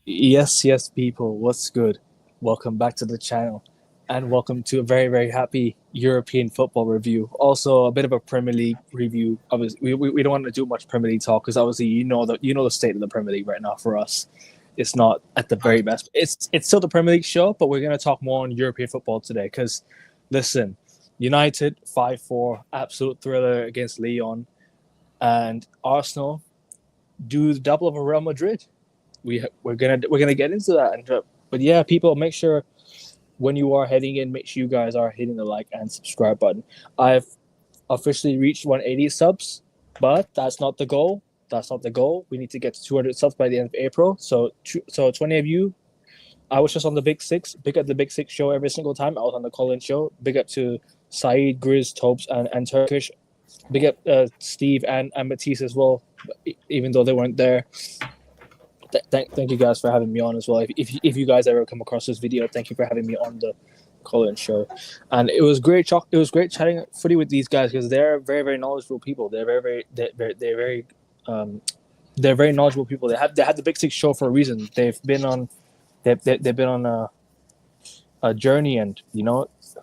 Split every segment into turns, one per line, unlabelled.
Yes, people, what's good? Welcome back to the channel and welcome to a very, very happy European football review. Also, a bit of a Premier League review. Obviously, we don't want to do much Premier League talk because obviously you know the state of the Premier League right now for us. It's not at the very best. It's still the Premier League show, but we're going to talk more on European football today because, listen, United 5-4, absolute thriller against Lyon, and Arsenal do the double of a Real Madrid. We're gonna get into that. But yeah, people, make sure when you are heading in, make sure you guys are hitting the like and subscribe button. I've officially reached 180 subs, but that's not the goal. That's not the goal. We need to get to 200 subs by the end of April. So 20 of you. I was just on the Big Six. Big up the Big Six show every single time. I was on the call-in show. Big up to Saeed, Grizz, Tobes, and Turkish. Big up Steve and Matisse as well, even though they weren't there. Thank you guys for having me on as well. If you guys ever come across this video, thank you for having me on the call-in show. And it was great. It was great chatting footy with these guys because they're very, very knowledgeable people. They're very knowledgeable people. They had the Big Six show for a reason. They've been on a journey, and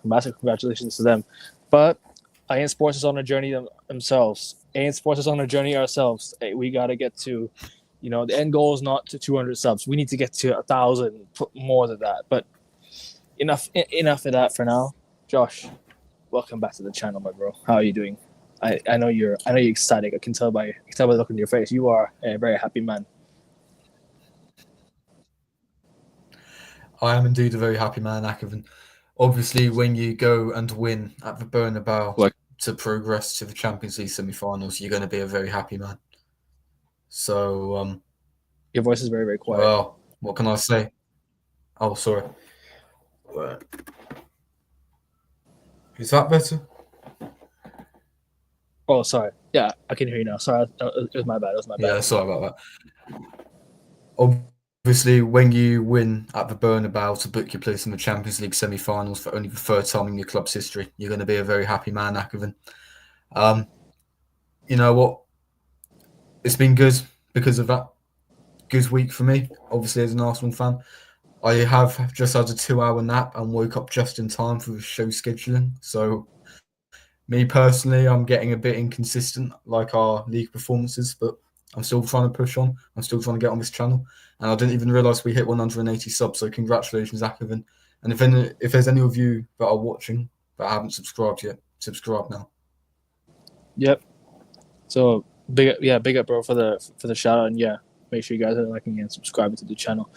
massive congratulations to them. But AN Sports is on a journey themselves. AN Sports is on a journey ourselves. We got to get to, the end goal is not to 200 subs. We need to get to 1,000, more than that. But enough of that for now. Josh, welcome back to the channel, my bro. How are you doing? I know you're ecstatic. I can tell by the look on your face. You are a very happy man.
I am indeed a very happy man, Akavan. Obviously, when you go and win at the Bernabeu to progress to the Champions League semi-finals, you're going to be a very happy man. So,
your voice is very, very quiet.
Well, what can I say? Oh, sorry. Is that better?
Oh, sorry. Yeah, I can hear you now. Sorry, it was my bad.
Yeah, sorry about that. Obviously, when you win at the Bernabeu to book your place in the Champions League semi-finals for only the third time in your club's history, you're going to be a very happy man, Akavan. You know what? It's been good because of that. Good week for me, obviously, as an Arsenal fan. I have just had a 2-hour nap and woke up just in time for the show scheduling. So, me personally, I'm getting a bit inconsistent, like our league performances, but I'm still trying to push on. I'm still trying to get on this channel. And I didn't even realise we hit 180 subs, so congratulations, Akavan. And if there's any of you that are watching that haven't subscribed yet, subscribe now.
Yep. So big up, bro, for the shout out, and yeah, make sure you guys are liking and subscribing to the channel.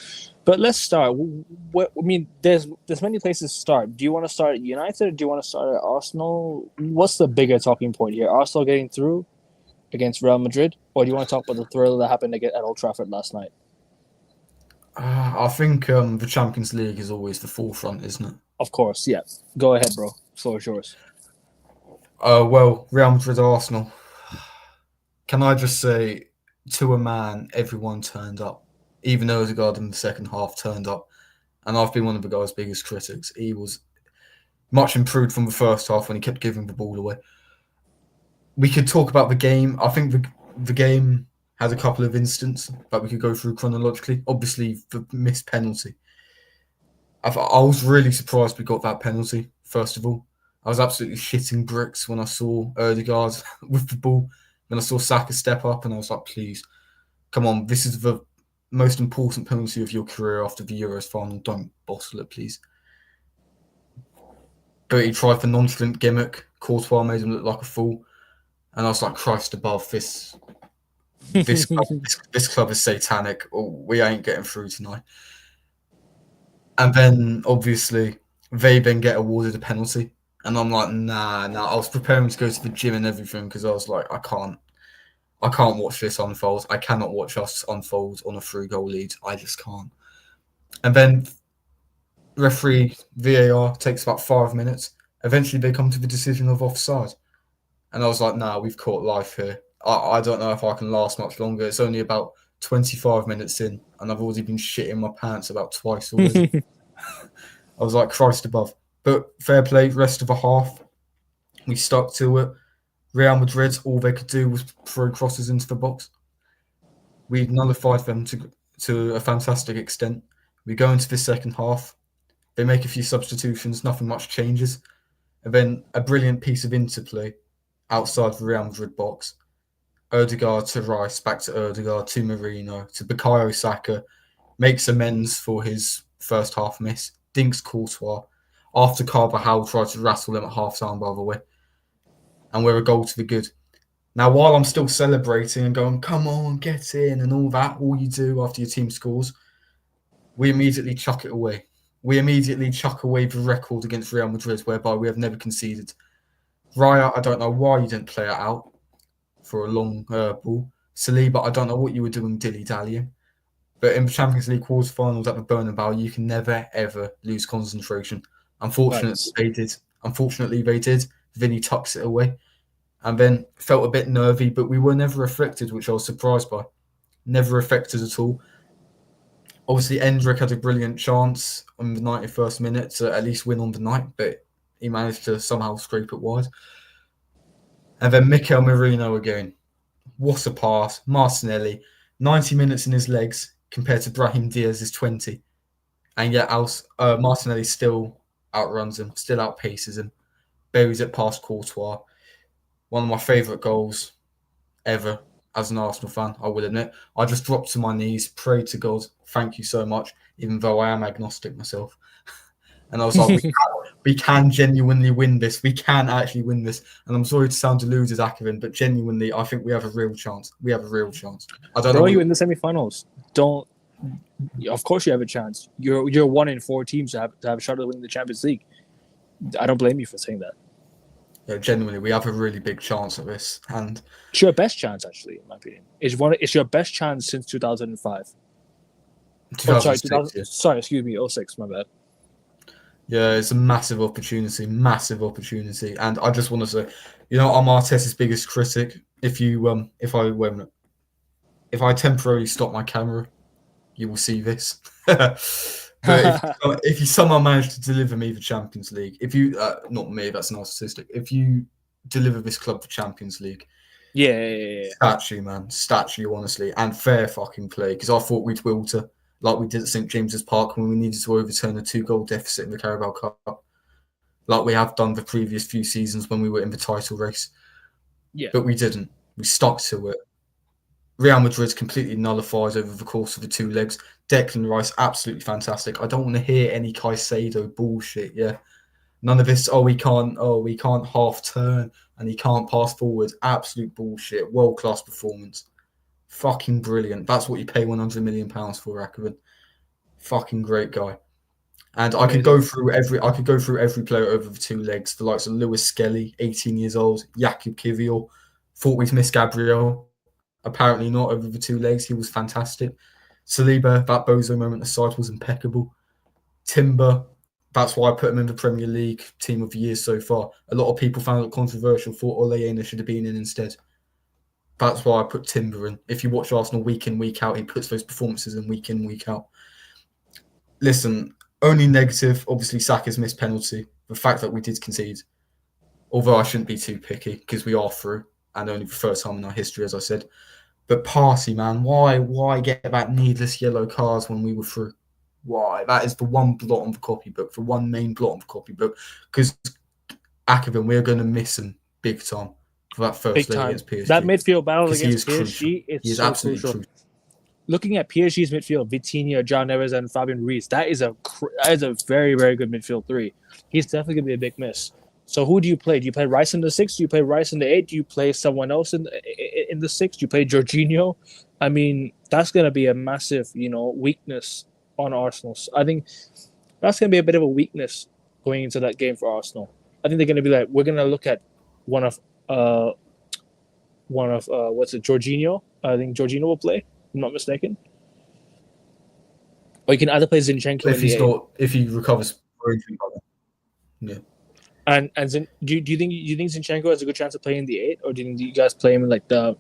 But let's start. There's many places to start. Do you want to start at United, or do you want to start at Arsenal? What's the bigger talking point here? Arsenal getting through against Real Madrid, or do you want to talk about the thrill that happened at Old Trafford last night?
I think the Champions League is always the forefront, isn't it?
Of course, yeah. Go ahead, bro. Floor is yours.
Well, Real Madrid, Arsenal. Can I just say, to a man, everyone turned up. Even Odegaard in the second half turned up. And I've been one of the guy's biggest critics. He was much improved from the first half when he kept giving the ball away. We could talk about the game. I think the game had a couple of instances that we could go through chronologically. Obviously, the missed penalty. I was really surprised we got that penalty, first of all. I was absolutely shitting bricks when I saw Odegaard with the ball. Then I saw Saka step up and I was like, please, come on. This is the most important penalty of your career after the Euros final. Don't bottle it, please. But he tried the nonchalant gimmick. Courtois made him look like a fool. And I was like, Christ above, this club is satanic. We ain't getting through tonight. And then, obviously, they then get awarded a penalty. And I'm like, nah. I was preparing to go to the gym and everything because I was like, I can't watch this unfold. I cannot watch us unfold on a 3-goal lead. I just can't. And then referee VAR takes about 5 minutes. Eventually, they come to the decision of offside. And I was like, nah, we've caught life here. I don't know if I can last much longer. It's only about 25 minutes in, and I've already been shitting my pants about twice already. I was like, Christ above. But fair play, rest of the half, we stuck to it. Real Madrid, all they could do was throw crosses into the box. We nullified them to to a fantastic extent. We go into the second half. They make a few substitutions. Nothing much changes. And then a brilliant piece of interplay outside the Real Madrid box. Odegaard to Rice, back to Odegaard, to Marino, to Bukayo Saka. Makes amends for his first half miss. Dinks Courtois. After Carvajal tried to rattle him at half time, by the way. And we're a goal to the good. Now, while I'm still celebrating and going, come on, get in, and all that, all you do after your team scores, we immediately chuck it away. We immediately chuck away the record against Real Madrid, whereby we have never conceded. Raya, I don't know why you didn't play it out for a long ball. Saliba, I don't know what you were doing dilly-dallying. But in the Champions League quarterfinals at the Bernabeu, you can never, ever lose concentration. Unfortunately, they did. Vinny tucks it away. And then felt a bit nervy, but we were never affected, which I was surprised by. Never affected at all. Obviously, Endrick had a brilliant chance on the 91st minute to at least win on the night, but he managed to somehow scrape it wide. And then Mikel Merino again. What a pass. Martinelli, 90 minutes in his legs compared to Brahim Diaz's 20. And yet Martinelli still outruns him, still outpaces him, buries it past Courtois. One of my favourite goals ever as an Arsenal fan, I will admit. I just dropped to my knees, prayed to God, thank you so much, even though I am agnostic myself. And I was like, we can genuinely win this. We can actually win this. And I'm sorry to sound deluded, Akerin, but genuinely, I think we have a real chance. We have a real chance.
I don't know. You in the semi-finals. Of course you have a chance. You're one in 4 teams to have a shot at winning the Champions League. I don't blame you for saying that.
Yeah, genuinely, we have a really big chance at this, and
it's your best chance, actually, in my opinion. It's your best chance since 2005.
2006,
sorry, excuse me, 06, my bad.
Yeah, it's a massive opportunity, and I just want to say, I'm Arteta's biggest critic. If I temporarily stop my camera, you will see this. But if you somehow manage to deliver me the Champions League, if you not me, that's narcissistic. If you deliver this club the Champions League,
yeah.
statue, honestly, and fair fucking play. Because I thought we'd wilter like we did at St James's Park when we needed to overturn a 2-goal deficit in the Carabao Cup, like we have done the previous few seasons when we were in the title race.
Yeah,
but we didn't. We stuck to it. Real Madrid's completely nullified over the course of the 2 legs. Declan Rice, absolutely fantastic. I don't want to hear any Caicedo bullshit, yeah. None of this, we can't half turn and he can't pass forward. Absolute bullshit. World-class performance. Fucking brilliant. That's what you pay £100 million for, Akerin. Fucking great guy. And amazing. I could go through every player over the 2 legs. The likes of Lewis Skelly, 18 years old, Jakub Kivior. Thought we'd miss Gabriel. Apparently not over the 2 legs. He was fantastic. Saliba, that bozo moment aside, was impeccable. Timber, that's why I put him in the Premier League team of the year so far. A lot of people found it controversial, thought Ole Aina should have been in instead. That's why I put Timber in. If you watch Arsenal week in, week out, he puts those performances in, week out. Listen, only negative, obviously Saka's missed penalty. The fact that we did concede. Although I shouldn't be too picky because we are through, and only the first time in our history, as I said. But Party, man, why get that needless yellow cards when we were through? Why? That is the one blot on the copybook, the one main blot on the copybook. Because Akerin, we're going to miss him big time for that first leg against PSG.
That midfield battle against PSG is so
absolutely
crucial.
Crucial.
Looking at PSG's midfield, Vitinha, John Neves, and Fabian Ruiz, that is a very, very good midfield 3. He's definitely going to be a big miss. So who do you play? Do you play Rice in the 6? Do you play Rice in the 8? Do you play someone else in the 6? Do you play Jorginho? I mean, that's going to be a massive, weakness on Arsenal. So I think that's going to be a bit of a weakness going into that game for Arsenal. I think they're going to be like, we're going to look at one of Jorginho. I think Jorginho will play, if I'm not mistaken. Or you can either play Zinchenko
if he recovers. Yeah.
And do you think Zinchenko has a good chance of playing the 8, or do you guys play him in like or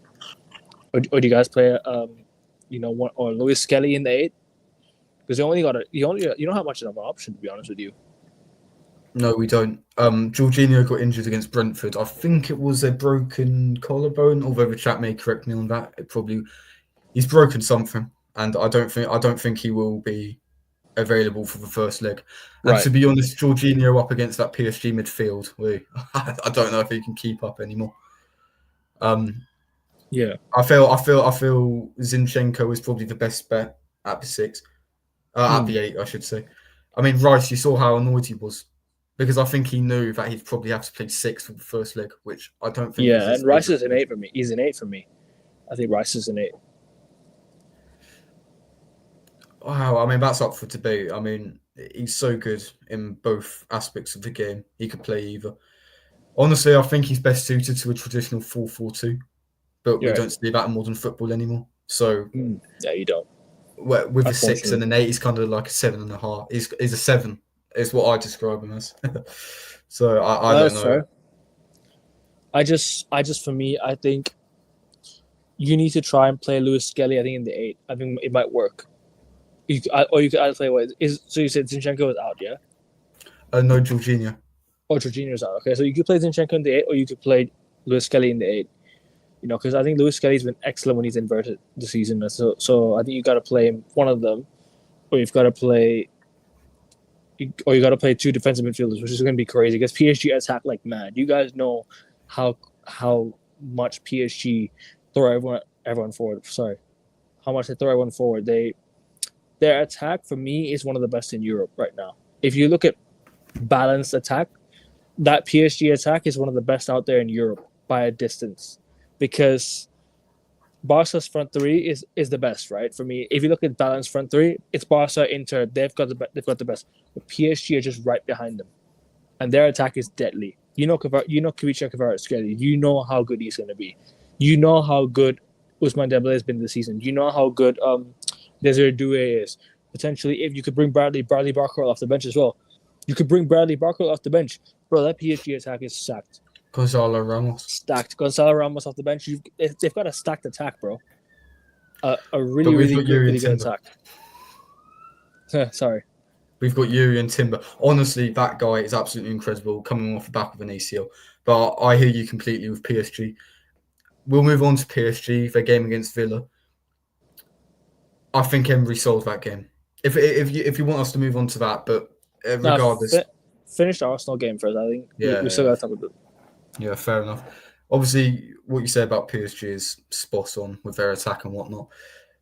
do you guys play one or Lewis Skelly in the 8? Because you don't have much of an option, to be honest with you.
No, we don't. Jorginho got injured against Brentford. I think it was a broken collarbone, although the chat may correct me on that. He's broken something. and I don't think he will be available for the first leg. And
Right.
to be honest, Jorginho up against that PSG midfield, I don't know if he can keep up anymore. Um,
Yeah.
I feel Zinchenko is probably the best bet at the six, at
Mm.
the eight, I should say. I mean, Rice, you saw how annoyed he was because I think he knew that he'd probably have to play six for the first leg, which I don't think was
Yeah,
his
and Rice
favorite
is an
choice.
8 for me. He's an 8 for me. I think Rice is an 8.
Wow, I mean that's up for debate. I mean, he's so good in both aspects of the game. He could play either. Honestly, I think he's best suited to a traditional 4-4-2, but we
You're right.
don't see that in modern football anymore. So
Mm. Yeah, you don't.
with a six and
Unfortunately.
an eight, he's kind of like a 7.5. He's a seven. Is what I describe him as. So I don't
That's
know.
fair. I just for me, I think you need to try and play Lewis Skelly. I think in the 8. I think it might work. Or you could either play what is. So you said Zinchenko is out, yeah?
No, Jorginho.
Or Jorginho's out. Okay, so you could play Zinchenko in the 8, or you could play Lewis Skelly in the 8. Because I think Lewis Skelly's been excellent when he's inverted the season. So I think you got to play him, one of them, or you've got to play, or you got to play two defensive midfielders, which is going to be crazy because PSG attack like mad. You guys know how much PSG throw everyone forward. Sorry, how much they throw everyone forward. Their attack for me is one of the best in Europe right now. If you look at balanced attack, that PSG attack is one of the best out there in Europe by a distance, because Barca's front three is the best, right? For me, if you look at balanced front three, it's Barca, Inter. They've got the best, but PSG are just right behind them, and their attack is deadly. Kvaratskhelia Kvaratskhelia. You know how good he's going to be. You know how good Ousmane Dembele has been this season. You know how good Desiree Doué is. Potentially, if you could bring Bradley Barker off the bench as well, you could bring Bradley Barker off the bench, bro. That PSG attack is stacked.
Gonzalo Ramos.
Stacked. Gonzalo Ramos off the bench. They've got a stacked attack, bro. A
But
really,
we've
really
got
good,
Yuri and
really good
Timber.
attack. Sorry.
We've got Yuri and Timber. Honestly, that guy is absolutely incredible coming off the back of an ACL. But I hear you completely with PSG. We'll move on to PSG, their game against Villa. I think Emery solved that game. If you want us to move on to that, but
Now,
regardless,
finish the Arsenal game first. I think we still
yeah,
got to talk about it.
yeah, fair enough. Obviously, what you say about PSG is spot on with their attack and whatnot.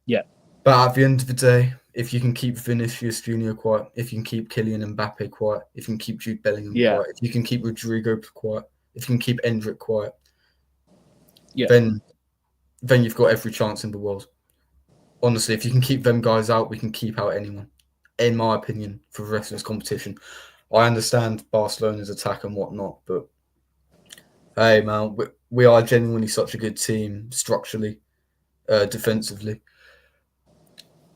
Yeah.
But at the end of the day, if you can keep Vinicius Junior quiet, if you can keep Kylian Mbappe quiet, if you can keep Jude Bellingham
Yeah.
quiet, if you can keep Rodrigo quiet, if you can keep Endrick quiet,
Yeah.
then you've got every chance in the world. Honestly, if you can keep them guys out, we can keep out anyone, in my opinion, for the rest of this competition. I understand Barcelona's attack and whatnot, but hey, man, we are genuinely such a good team structurally, defensively.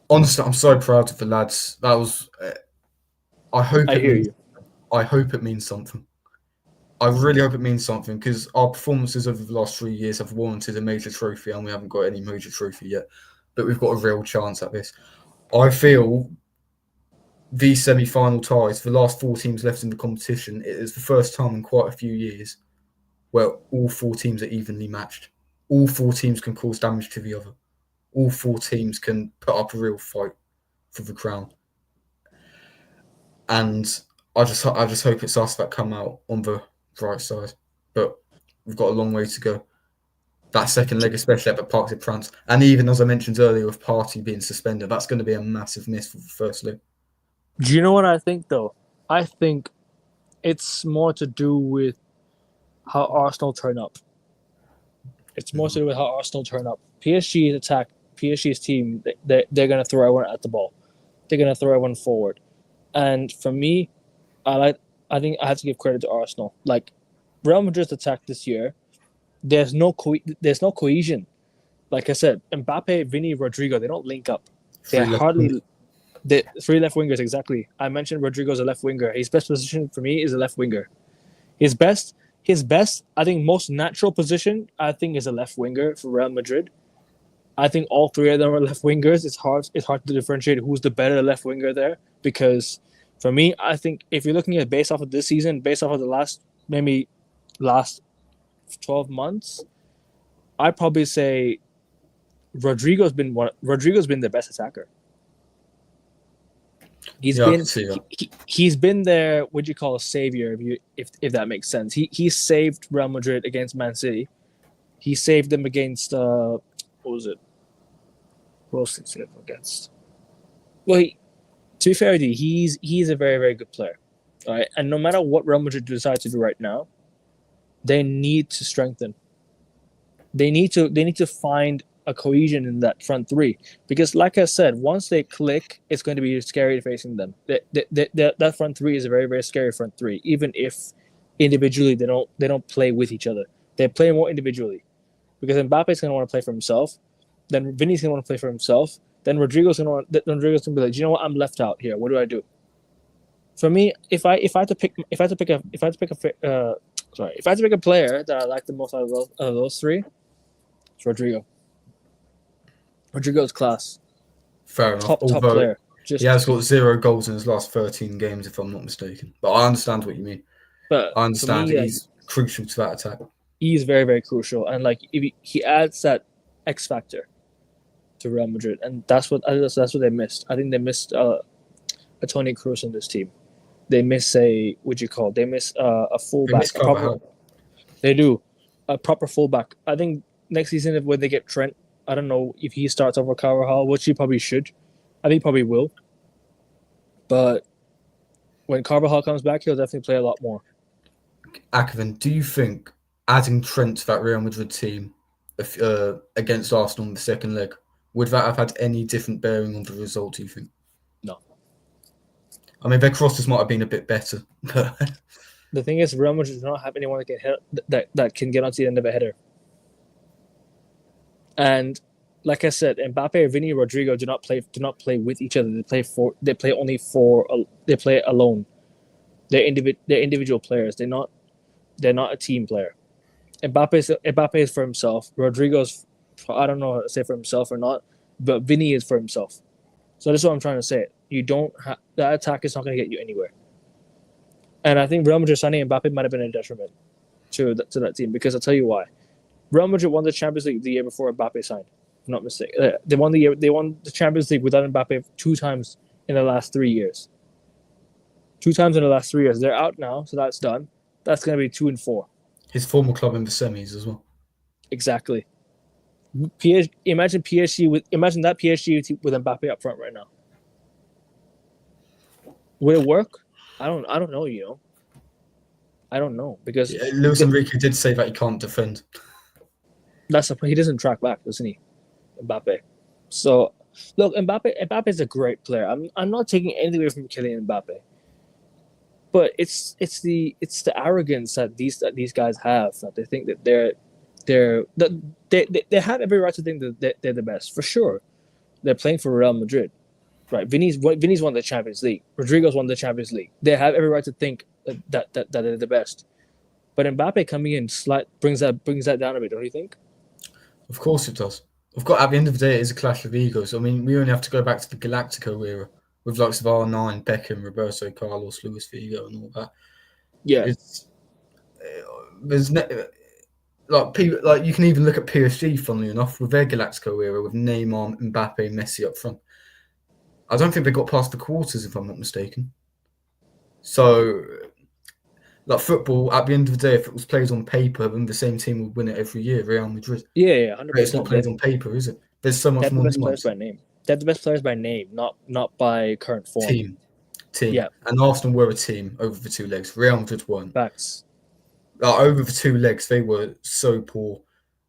Honestly, I'm so proud of the lads. That was. I hope
I
it
hear
means.
you.
I hope it means something. I really hope it means something because our performances over the last 3 years have warranted a major trophy, and we haven't got any major trophy yet. But we've got a real chance at this. I feel these semi-final ties, the last 4 teams left in the competition, it is the first time in quite a few years where all 4 teams are evenly matched. All 4 teams can cause damage to the other. All 4 teams can put up a real fight for the crown. And I just hope it's us that come out on the right side. But we've got a long way to go. That second leg, especially at the Parc des Princes, and even as I mentioned earlier, with Partey being suspended, that's going to be a massive miss for the first leg.
Do you know what I think, though? I think it's more to do with how Arsenal turn up. It's more to do with how Arsenal turn up. PSG's attack, PSG's team, they're going to throw everyone at the ball. They're going to throw everyone forward. And for me, I think I have to give credit to Arsenal. Like, Real Madrid's attack this year, there's no cohesion. Like I said, Mbappe, Vinny, Rodrigo, they don't link up. They
3 left wingers.
the 3 left wingers, exactly. I mentioned Rodrigo's a left winger. His best position for me is a left winger. His best, I think most natural position, I think, is a left winger for Real Madrid. I think all 3 of them are left wingers. It's hard to differentiate who's the better left winger there, because for me, I think if you're looking at based off of this season, based off of the last 12 months, I'd probably say Rodrigo's been the best attacker. He's
Yeah, I
been
can see that.
he's been their what you call a savior if that makes sense. He saved Real Madrid against Man City. He saved them against what was it? Who else did he save them against? Well, to be fair with you, he's a very very good player, all right. And no matter what Real Madrid decide to do right now, they need to strengthen. They need to find a cohesion in that front three because, like I said, once they click, it's going to be scary facing them. That front three is a very very scary front three, even if individually they don't play with each other. They play more individually because Mbappe's going to want to play for himself, then Vinny's going to want to play for himself, then Rodrigo's going to be like, you know what, I'm left out here. What do I do? For me, if I had to pick a player that I like the most out of those three, it's Rodrigo. Rodrigo's class.
Fair enough.
Top
Although
player.
he has got 0 goals in his last 13 games, if I'm not mistaken. But I understand what you mean.
But
I understand
me,
he's crucial to that attack.
He's very, very crucial, and like if he adds that X factor to Real Madrid, and that's what they missed. I think they missed a Toni Kroos in this team. They miss a fullback. They do a proper fullback. I think next season when they get Trent, I don't know if he starts over Carvajal, which he probably should. I think he probably will. But when Carvajal comes back, he'll definitely play a lot more.
Akavin, do you think adding Trent to that Real Madrid team against Arsenal in the second leg, would that have had any different bearing on the result, do you think?
No.
I mean, their crosses might have been a bit better.
The thing is, Real Madrid does not have anyone that can that can get onto the end of a header. And like I said, Mbappe, Vinny, Rodrigo do not play with each other. They play alone. They're individual players. They're not a team player. Mbappe is for himself. Rodrigo's, I don't know how to say for himself or not, but Vinny is for himself. So this is what I'm trying to say. That attack is not going to get you anywhere. And I think Real Madrid signing Mbappe might have been a detriment to that team because I'll tell you why. Real Madrid won the Champions League the year before Mbappe signed. If I'm not mistaken. They won the Champions League without Mbappe 2 times in the last 3 years. 2 times in the last 3 years. They're out now, so that's done. That's going to be 2 and 4.
His former club in the semis as well.
Exactly. Imagine that PSG with Mbappe up front right now. Would it work? I don't know. I don't know because
Luis Enrique did say that he can't defend.
He doesn't track back, doesn't he? Mbappe. So look, Mbappe is a great player. I'm not taking anything away from Kylian Mbappe. But it's the arrogance that these guys have, that they think that they have every right to think that they're the best, for sure. They're playing for Real Madrid, right? Vinny's won the Champions League. Rodrigo's won the Champions League. They have every right to think that they're the best. But Mbappe coming in brings that down a bit, don't you think?
Of course it does. At the end of the day, it is a clash of egos. I mean, we only have to go back to the Galactico era with likes of R9, Beckham, Roberto Carlos, Luis Figo, and all that.
Yeah,
there's people like you can even look at PSG. Funnily enough, with their Galactico era with Neymar, Mbappe, Messi up front. I don't think they got past the quarters, if I'm not mistaken. So, like football, at the end of the day, if it was played on paper, then the same team would win it every year. Real Madrid.
Yeah, 100%.
But it's not played on paper, is it? There's so much more.
They have the best players by name. They have the best players by name, not by current form.
Team.
Yeah.
And Arsenal were a team over the 2 legs. Real Madrid weren't.
Facts.
Over the 2 legs, they were so poor.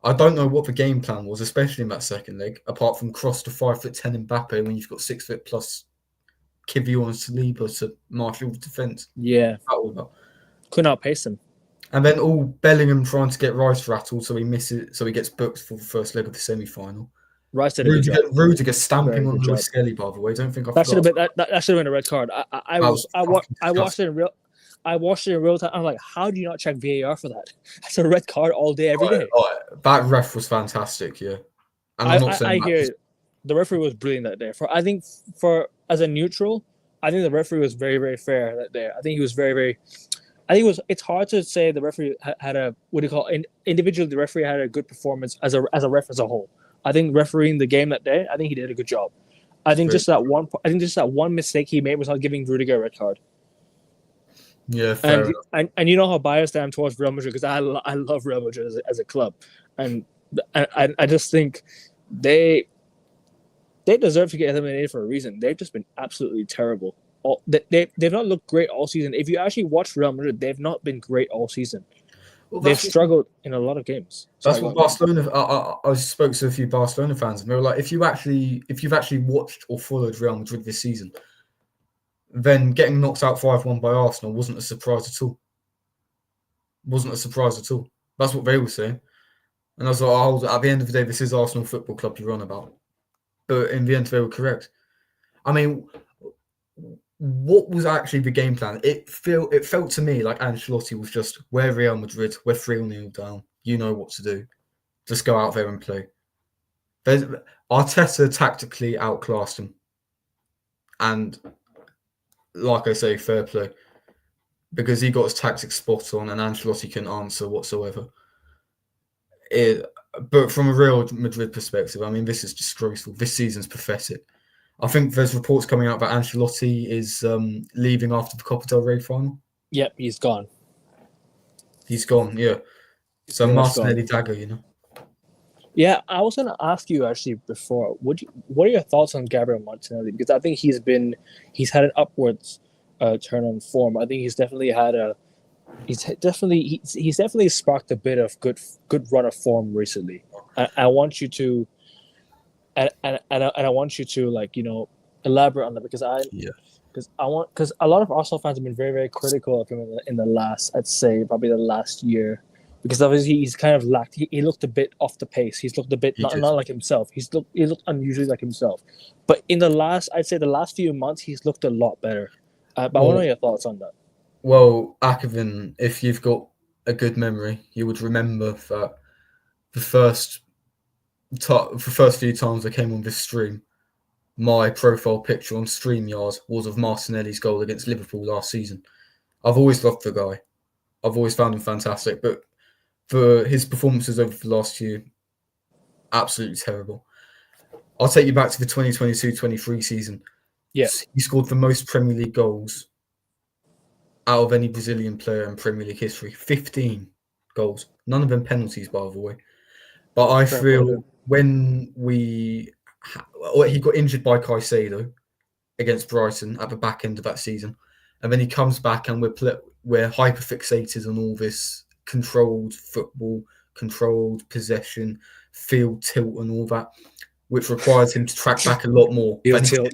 I don't know what the game plan was, especially in that second leg, apart from cross to 5'10" Mbappe when you've got 6 foot plus Kivior and Saliba to marshal defence.
Yeah. Couldn't outpace him.
And then all Bellingham trying to get Rice rattled so he misses, so he gets booked for the first leg of the semi-final.
Rice did a good job.
Rudiger stamping on Lewis Skelly, by the way. Don't think
that should have been a red card. I watched it in real. I watched it in real time. I'm like, how do you not check VAR for that? That's a red card all day, every day.
That ref was fantastic, yeah. And
I'm not saying I hear the referee was brilliant that day. As a neutral, I think the referee was very, very fair that day. I think he was very, very. It's hard to say the referee had a individually. The referee had a good performance as a ref as a whole. I think refereeing the game that day, I think he did a good job. I think
Great.
just that one mistake he made was not giving Rudiger a red card.
Yeah, fair
And
enough.
and you know how biased I am towards Real Madrid because I love Real Madrid as a club, and I just think they deserve to get eliminated for a reason. They've just been absolutely terrible. They've not looked great all season. If you actually watch Real Madrid, they've not been great all season.
Well,
They've struggled in a lot of games.
that's
Sorry, go
what
on.
Barcelona. I spoke to a few Barcelona fans, and they were like, if you've actually watched or followed Real Madrid this season, then getting knocked out 5-1 by Arsenal wasn't a surprise at all. Wasn't a surprise at all. That's what they were saying. And I was like, oh, at the end of the day, this is Arsenal Football Club you're on about. But in the end, they were correct. I mean, what was actually the game plan? It felt to me like Ancelotti was just, we're Real Madrid, we're 3-0 down. You know what to do. Just go out there and play. Arteta tactically outclassed him. And like I say, fair play. Because he got his tactics spot on and Ancelotti couldn't answer whatsoever. But from a Real Madrid perspective, I mean, this is disgraceful. This season's pathetic. I think there's reports coming out that Ancelotti is leaving after the Copa del Rey final.
Yep, he's gone.
He's gone, yeah. So Martinelli dagger, you know.
Yeah, I was going to ask you actually before. What are your thoughts on Gabriel Martinelli? Because I think he's had an upwards turn on form. I think he's definitely sparked a bit of good run of form recently. I want you to, and I want you to elaborate on that because a lot of Arsenal fans have been very, very critical of him in the last, I'd say probably the last year, because obviously he's kind of lacked. He looked a bit off the pace. He's looked a bit not like himself. He looked unusually like himself. But I'd say the last few months, he's looked a lot better. But I want to know your thoughts on that.
Well, Akevin, if you've got a good memory, you would remember that the first few times I came on this stream, my profile picture on StreamYard was of Martinelli's goal against Liverpool last season. I've always loved the guy. I've always found him fantastic, but for his performances over the last year, absolutely terrible. I'll take you back to the 2022-23 season.
Yeah.
He scored the most Premier League goals out of any Brazilian player in Premier League history. 15 goals. None of them penalties, by the way. But I feel when he got injured by Caicedo against Brighton at the back end of that season, and then he comes back and we're hyper-fixated on all this controlled football, controlled possession, field tilt and all that, which requires him to track back a lot more.
Field tilt.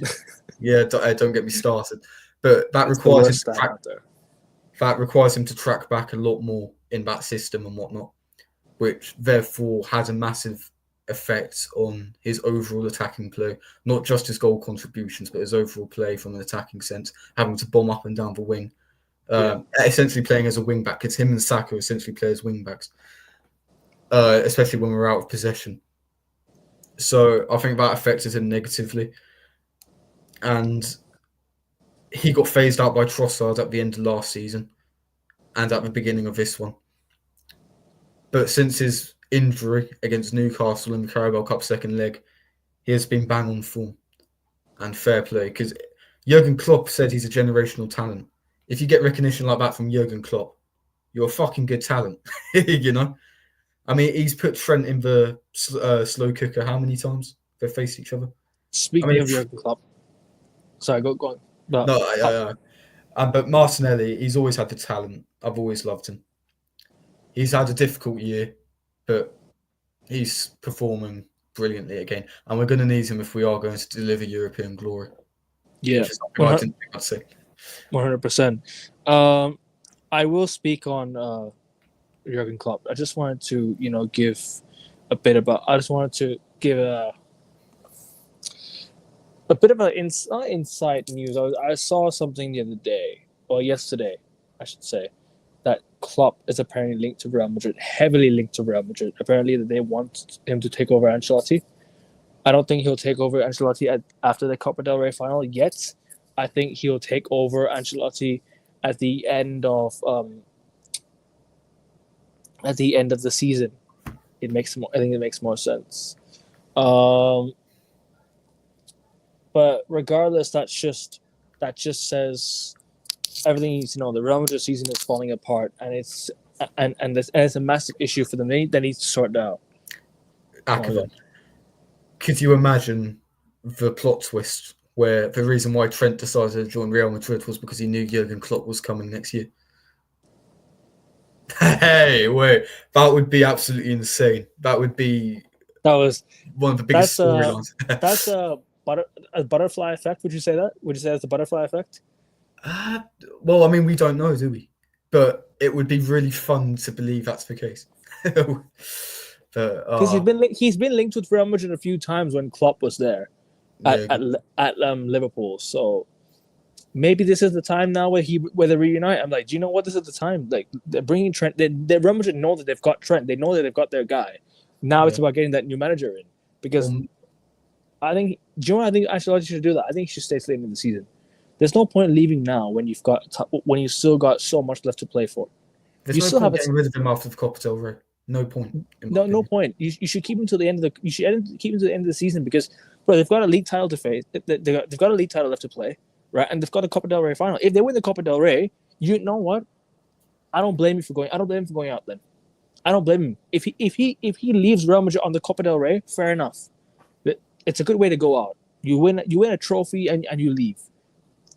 Yeah, don't get me started. But that requires him to track back a lot more in that system and whatnot, which therefore has a massive effect on his overall attacking play, not just his goal contributions, but his overall play from an attacking sense, having to bomb up and down the wing, essentially playing as a wing back, because him and Saka essentially play as wing backs, especially when we're out of possession. So I think that affected him negatively. And he got phased out by Trossard at the end of last season and at the beginning of this one. But since his injury against Newcastle in the Carabao Cup second leg, he has been bang on form and fair play, because Jurgen Klopp said he's a generational talent. If you get recognition like that from Jurgen Klopp, you're a fucking good talent, you know? I mean, he's put Trent in the slow cooker how many times they faced each other?
Speaking of Jurgen Klopp. Sorry, go on.
But Martinelli, he's always had the talent. I've always loved him. He's had a difficult year, but he's performing brilliantly again. And we're going to need him if we are going to deliver European glory.
Yeah,
which is something I didn't think I'd say.
100%. I will speak on Jurgen Klopp. I just wanted to, give a bit about. I just wanted to give a bit of not inside news. I saw something the other day, or yesterday, I should say, that Klopp is apparently linked to Real Madrid, heavily linked to Real Madrid. Apparently, that they want him to take over Ancelotti. I don't think he'll take over Ancelotti after the Copa del Rey final yet. I think he'll take over Ancelotti at the end of the season. I think it makes more sense. Um, but regardless, that just says everything you need to know. The Real Madrid season is falling apart, and it's a massive issue for them. They need to sort it out. Oh my god.
Akoven, could you imagine the plot twist where the reason why Trent decided to join Real Madrid was because he knew Jurgen Klopp was coming next year? Hey, wait, that would be absolutely insane. That would be
That was
one of the biggest
that's
storylines.
that's a butterfly effect. Would you say that? Would you say that's a butterfly effect?
Uh, well, I mean, we don't know, do we? But it would be really fun to believe that's the case. But
Because he's been linked with Real Madrid a few times when Klopp was there
yeah,
at Liverpool. So maybe this is the time now where they reunite. I'm like, do you know what? This is the time. Like they're bringing Trent. They Real Madrid know that they've got Trent. They know that they've got their guy. Now it's
yeah.
about getting that new manager in. Because I think, do you know what I think Ancelotti should do that? I think he should stay to the end of the season. There's no point leaving now when you still got so much left to play for.
There's
You
no
still have
point getting rid of him after the Copa del Rey. No point.
no point. You should keep him to the end of the. You should keep him to the end of the season because, bro, they've got a league title to face. They've got a league title left to play, right? And they've got a Copa del Rey final. If they win the Copa del Rey, you know what? I don't blame him for going out. Then I don't blame him. If he leaves Real Madrid on the Copa del Rey, fair enough. It's a good way to go out. You win a trophy and you leave.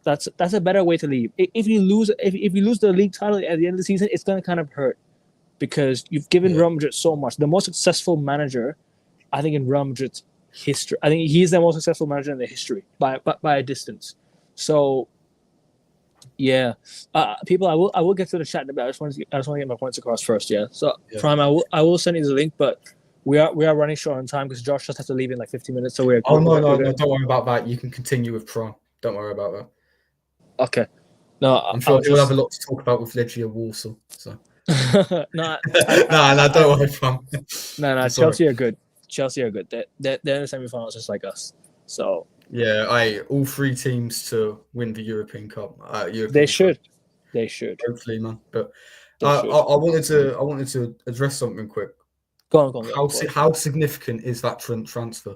That's a better way to leave. If you lose the league title at the end of the season, it's gonna kind of hurt because you've given Real Madrid so much. The most successful manager, I think, in Real Madrid's history. I think he's the most successful manager in the history by a distance. So, yeah, people, I will get to the chat in a bit. I just want to get my points across first. Yeah. So, Prime, I will send you the link, but we are running short on time because Josh just has to leave in like 15 minutes. So we're.
Oh no, don't worry about that. You can continue with Prime. Don't worry about that.
Okay. No,
I'm sure you'll have a lot to talk about with Legia Warsaw. So.
No,
don't worry, Prime.
No. Chelsea are good. They're in the semi-finals just like us. So
yeah, all three teams to win the European Cup.
They should.
Hopefully, man. But I wanted to address something quick.
Go on.
How significant is that Trent transfer?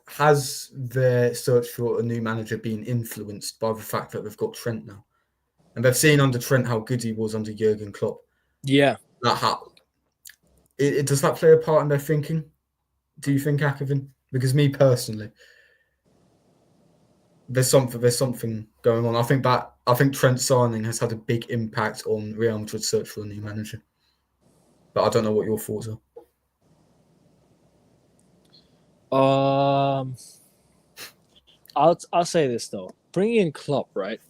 Has their search for a new manager been influenced by the fact that they've got Trent now? And they've seen under Trent how good he was under Jurgen Klopp.
Yeah.
Does that play a part in their thinking? Do you think, Akoven? Because me personally, there's something going on. I think Trent signing has had a big impact on Real Madrid's search for a new manager. But I don't know what your thoughts
are. I'll say this though. Bringing in Klopp, right,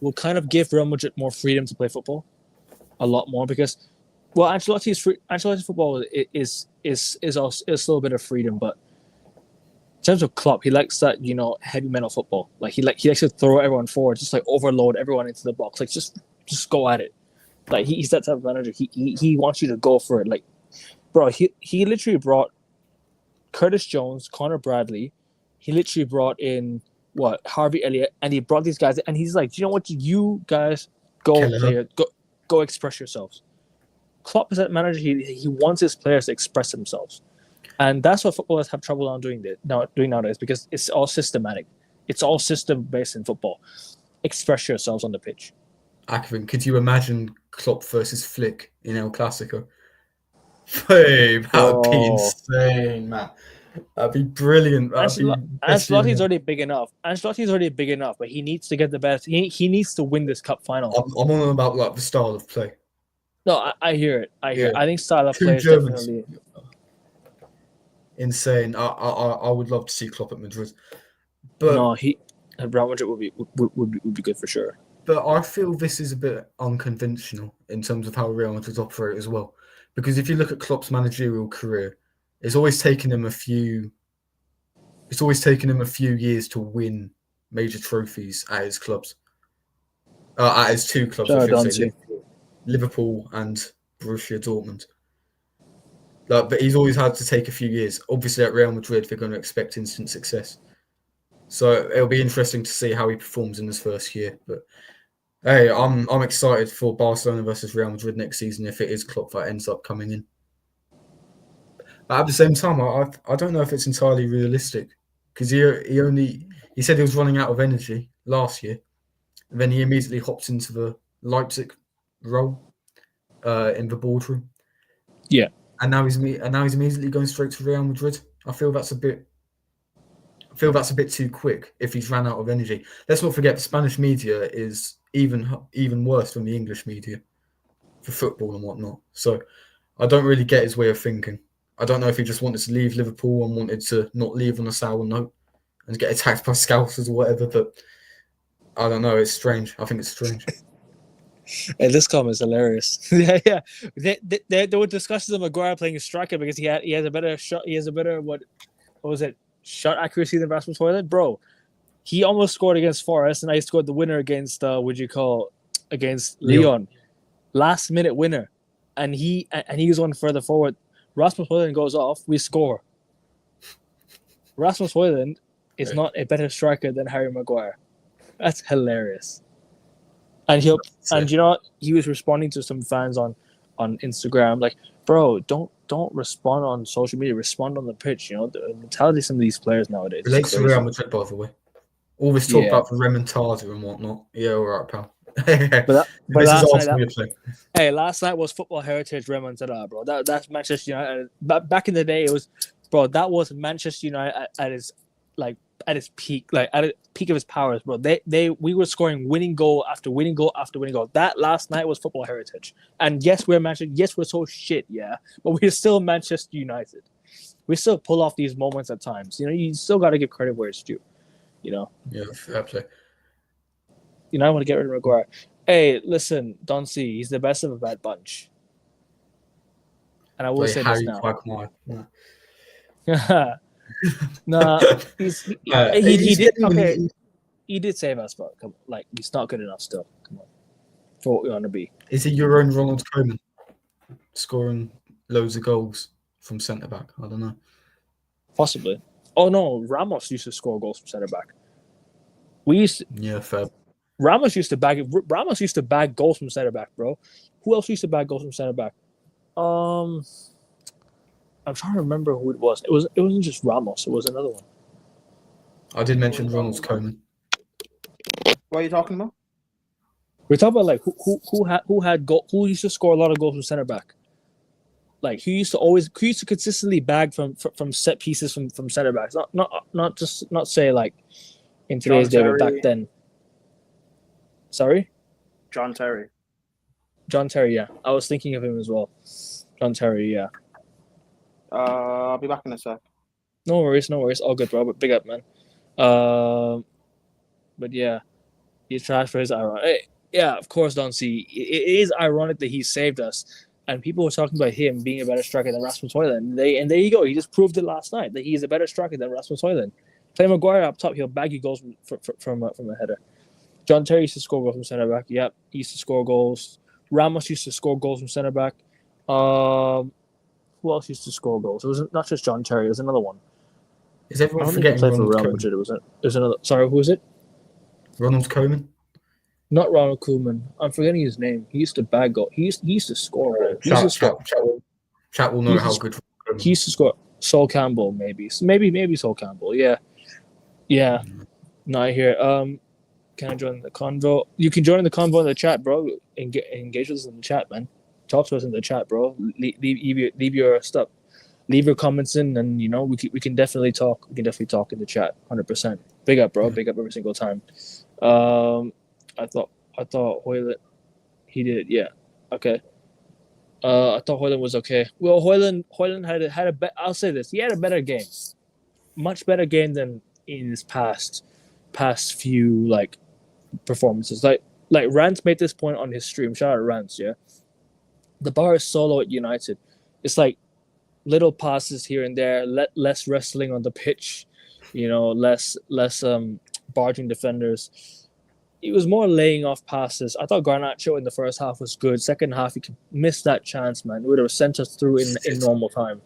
will kind of give Real Madrid more freedom to play football, a lot more because, well, Ancelotti's football is still a bit of freedom, but in terms of Klopp, he likes that heavy mental football. Like he likes to throw everyone forward, just like overload everyone into the box, like just go at it. Like he's that type of manager. He wants you to go for it. Like, bro, he literally brought Curtis Jones, Connor Bradley. He literally brought in Harvey Elliott, and he brought these guys, and he's like, do you know what? You guys go express yourselves. Klopp is that manager. He wants his players to express themselves, and that's what footballers have trouble on doing nowadays because it's all systematic. It's all system based in football. Express yourselves on the pitch.
Akoven, could you imagine Klopp versus Flick in El Clasico? Hey, that would be insane, man. That'd be brilliant.
Ancelotti's already big enough. But he needs to get the best. He needs to win this cup final.
I'm on about like the style of play.
No, I hear it. I think style of play is definitely
insane. I would love to see Klopp at Madrid, but
no, Real Madrid would be good for sure.
But I feel this is a bit unconventional in terms of how Real Madrid operate as well, because if you look at Klopp's managerial career, it's always taken him a few years to win major trophies at his clubs. At his two clubs, I should say, Liverpool and Borussia Dortmund. But he's always had to take a few years. Obviously, at Real Madrid, they're going to expect instant success. So it'll be interesting to see how he performs in his first year. But hey, I'm excited for Barcelona versus Real Madrid next season if it is Klopp that ends up coming in. But at the same time, I don't know if it's entirely realistic because he said he was running out of energy last year, and then he immediately hopped into the Leipzig role in the boardroom,
Yeah.
and now he's immediately going straight to Real Madrid. I feel that's a bit too quick if he's ran out of energy. Let's not forget the Spanish media is even worse than the English media for football and whatnot. So I don't really get his way of thinking. I don't know if he just wanted to leave Liverpool and wanted to not leave on a sour note and get attacked by scousers or whatever, but I don't know. It's strange. I think it's strange.
And this comment is hilarious. Yeah. There were discussions of Maguire playing a striker because he has a better shot. He has a better what was it? Shot accuracy than Rasmus Højlund, bro. He almost scored against Forest, and I scored the winner against against Leon, last minute winner, and he was one further forward. Rasmus Højlund goes off, we score. Rasmus Højlund is not a better striker than Harry Maguire. That's hilarious. And you know what? He was responding to some fans on Instagram, like, bro, don't respond on social media, respond on the pitch. You know, the mentality of some of these players nowadays.
Relates to Real Madrid, by the way. All this talk about the remontada and whatnot. Yeah, all right, pal.
but last night was Football Heritage remontada, bro. That's Manchester United. Back in the day, it was, bro. That was Manchester United at its peak, like at the peak of his powers, bro. We were scoring winning goal after winning goal after winning goal. That last night was Football Heritage. And yes, we're Manchester. Yes, we're so shit, yeah, but we're still Manchester United. We still pull off these moments at times. You know, you still got to give credit where it's due. You know.
Yeah, fair play.
You know, I want to get rid of Maguire. Hey, listen, Don C, he's the best of a bad bunch. And I will say this now. Nah, he did save us, but like he's not good enough still. Come on, for what we want to be.
Is he your own Ronald Koeman, scoring loads of goals from centre back? I don't know.
Possibly. Oh no, Ramos used to score goals from centre back. We used to,
yeah, fair.
Ramos used to bag goals from centre back, bro. Who else used to bag goals from centre back? I'm trying to remember who it was. It wasn't just Ramos. It was another one.
I did mention Ronald Koeman.
What are you talking about?
We're talking about like who used to score a lot of goals from centre back. Like who used to consistently bag from set pieces from centre backs. Not say like in today's day, but back then. Sorry?
John Terry.
John Terry, yeah. I was thinking of him as well. John Terry, yeah.
I'll be back in a sec.
No worries. All good, Robert. Big up, man. But yeah, his transfer is ironic. Yeah, of course, Don C. It is ironic that he saved us, and people were talking about him being a better striker than Rasmus Højlund. And there you go. He just proved it last night that he is a better striker than Rasmus Højlund. Play Maguire up top, he'll bag you goals from a header. John Terry used to score goals from centre back. Yep, he used to score goals. Ramos used to score goals from centre back. Who else used to score goals? It was not just John Terry. It was another one.
Is everyone forgetting Ronald Koeman?
It was another. Sorry, who was it?
Ronald Koeman.
Not Ronald Koeman. I'm forgetting his name. He used to bag goal. He used to score goals.
Chat will know how good.
He used to score. Sol Campbell, maybe Sol Campbell. Yeah. Not here. Can I join the convo? You can join the convo in the chat, bro. Engage with us in the chat, man. Talk to us in the chat, bro. Leave your stuff. Leave your comments in, and you know we can definitely talk. We can definitely talk in the chat, 100%. Big up, bro. Big up every single time. I thought Højlund, he did, yeah. Okay. I thought Højlund was okay. Well, Højlund had a I'll say this. He had a better game, much better game than in his past few like performances. Like Rance made this point on his stream. Shout out Rance, yeah. The bar is solo at United. It's like little passes here and there, less wrestling on the pitch, you know, less barging defenders. It was more laying off passes. I thought Garnacho in the first half was good. Second half, he could miss that chance, man. It would have sent us through in normal time.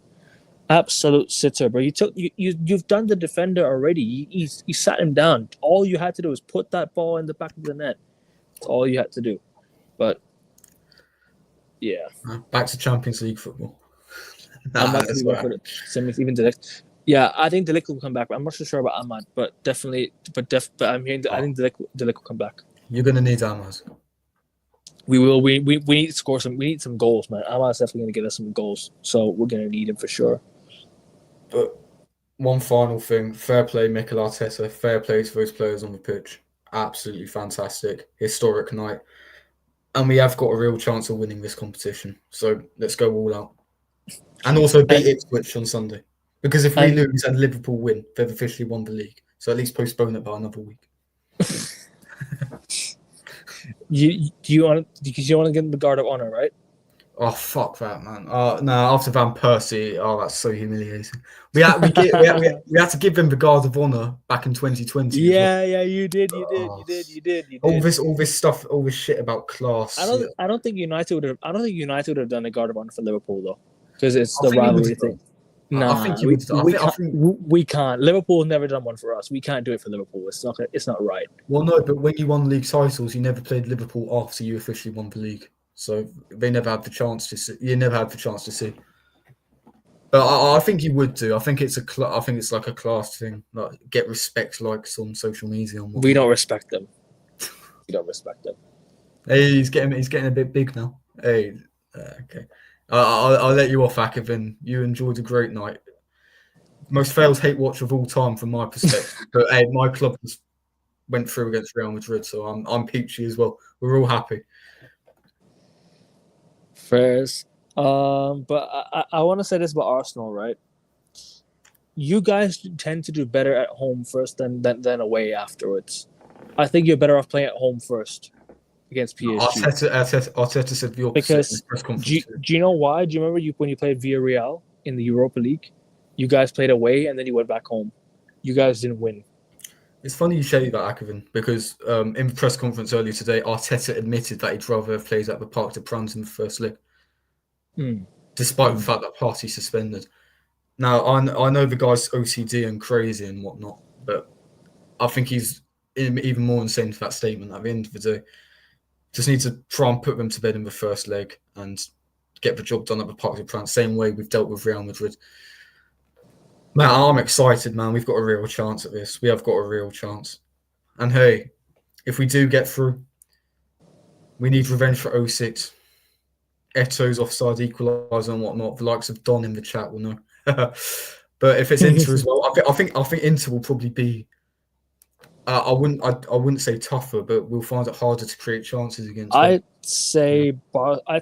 Absolute sitter, bro. You've done the defender already. You sat him down. All you had to do was put that ball in the back of the net. That's all you had to do. But yeah,
back to Champions League football.
Ahmad could
that's
be one
right.
for the semis, even Delict. Yeah, I think Delict will come back. I'm not so sure about Ahmad, but definitely, but I'm hearing. I think Delict will come back.
You're gonna need Ahmad.
We will. We need to score some. We need some goals, man. Ahmad's definitely going to get us some goals, so we're going to need him for sure.
But one final thing: fair play, Mikel Arteta. Fair play to those players on the pitch. Absolutely fantastic, historic night, and we have got a real chance of winning this competition. So let's go all out, and also beat Ipswich on Sunday. Because if we lose and Liverpool win, they've officially won the league. So at least postpone it by another week.
you want to get the guard of honor, right?
Oh fuck that, man! No, after Van Persie, that's so humiliating. We had to give him the guard of honor back in 2020.
Yeah, you did.
All this stuff, all this shit about class.
I don't think United would have done a guard of honor for Liverpool though, because it's the rivalry thing. Nah,
I think
we can't. Liverpool never done one for us. We can't do it for Liverpool. It's not right.
Well, no, but when you won league titles, you never played Liverpool after you officially won the league, so they never had the chance to see. You never had the chance to see. But I think you would do. I think it's like a class thing. Like get respect likes on social media.
We don't respect them. We don't respect them.
Hey, he's getting a bit big now. Hey, okay. I'll let you off, Akavin. You enjoyed a great night. Most fails hate watch of all time from my perspective. But hey, my club just went through against Real Madrid, so I'm peachy as well. We're all happy.
Fairs. But I want to say this about Arsenal, right? You guys tend to do better at home first than away afterwards. I think you're better off playing at home first against PSG.
Arteta said the opposite
because
in the press conference.
Do you know why? Do you remember when you played Villarreal in the Europa League? You guys played away and then you went back home. You guys didn't win.
It's funny you say that, Akavin, because in the press conference earlier today, Arteta admitted that he'd rather have played at the Parc des Princes in the first leg, despite the fact that Partey suspended. Now, I know the guy's OCD and crazy and whatnot, but I think he's even more insane for that statement. At the end of the day, just need to try and put them to bed in the first leg and get the job done at the Parc des Princes, same way we've dealt with Real Madrid. Man, I'm excited, man. We've got a real chance at this. We have got a real chance. And hey, if we do get through, we need revenge for 06. Eto's offside equaliser and whatnot. The likes of Don in the chat will know. But if it's Inter as well, I think Inter will probably be. I wouldn't say tougher, but we'll find it harder to create chances against.
I'd say Barca are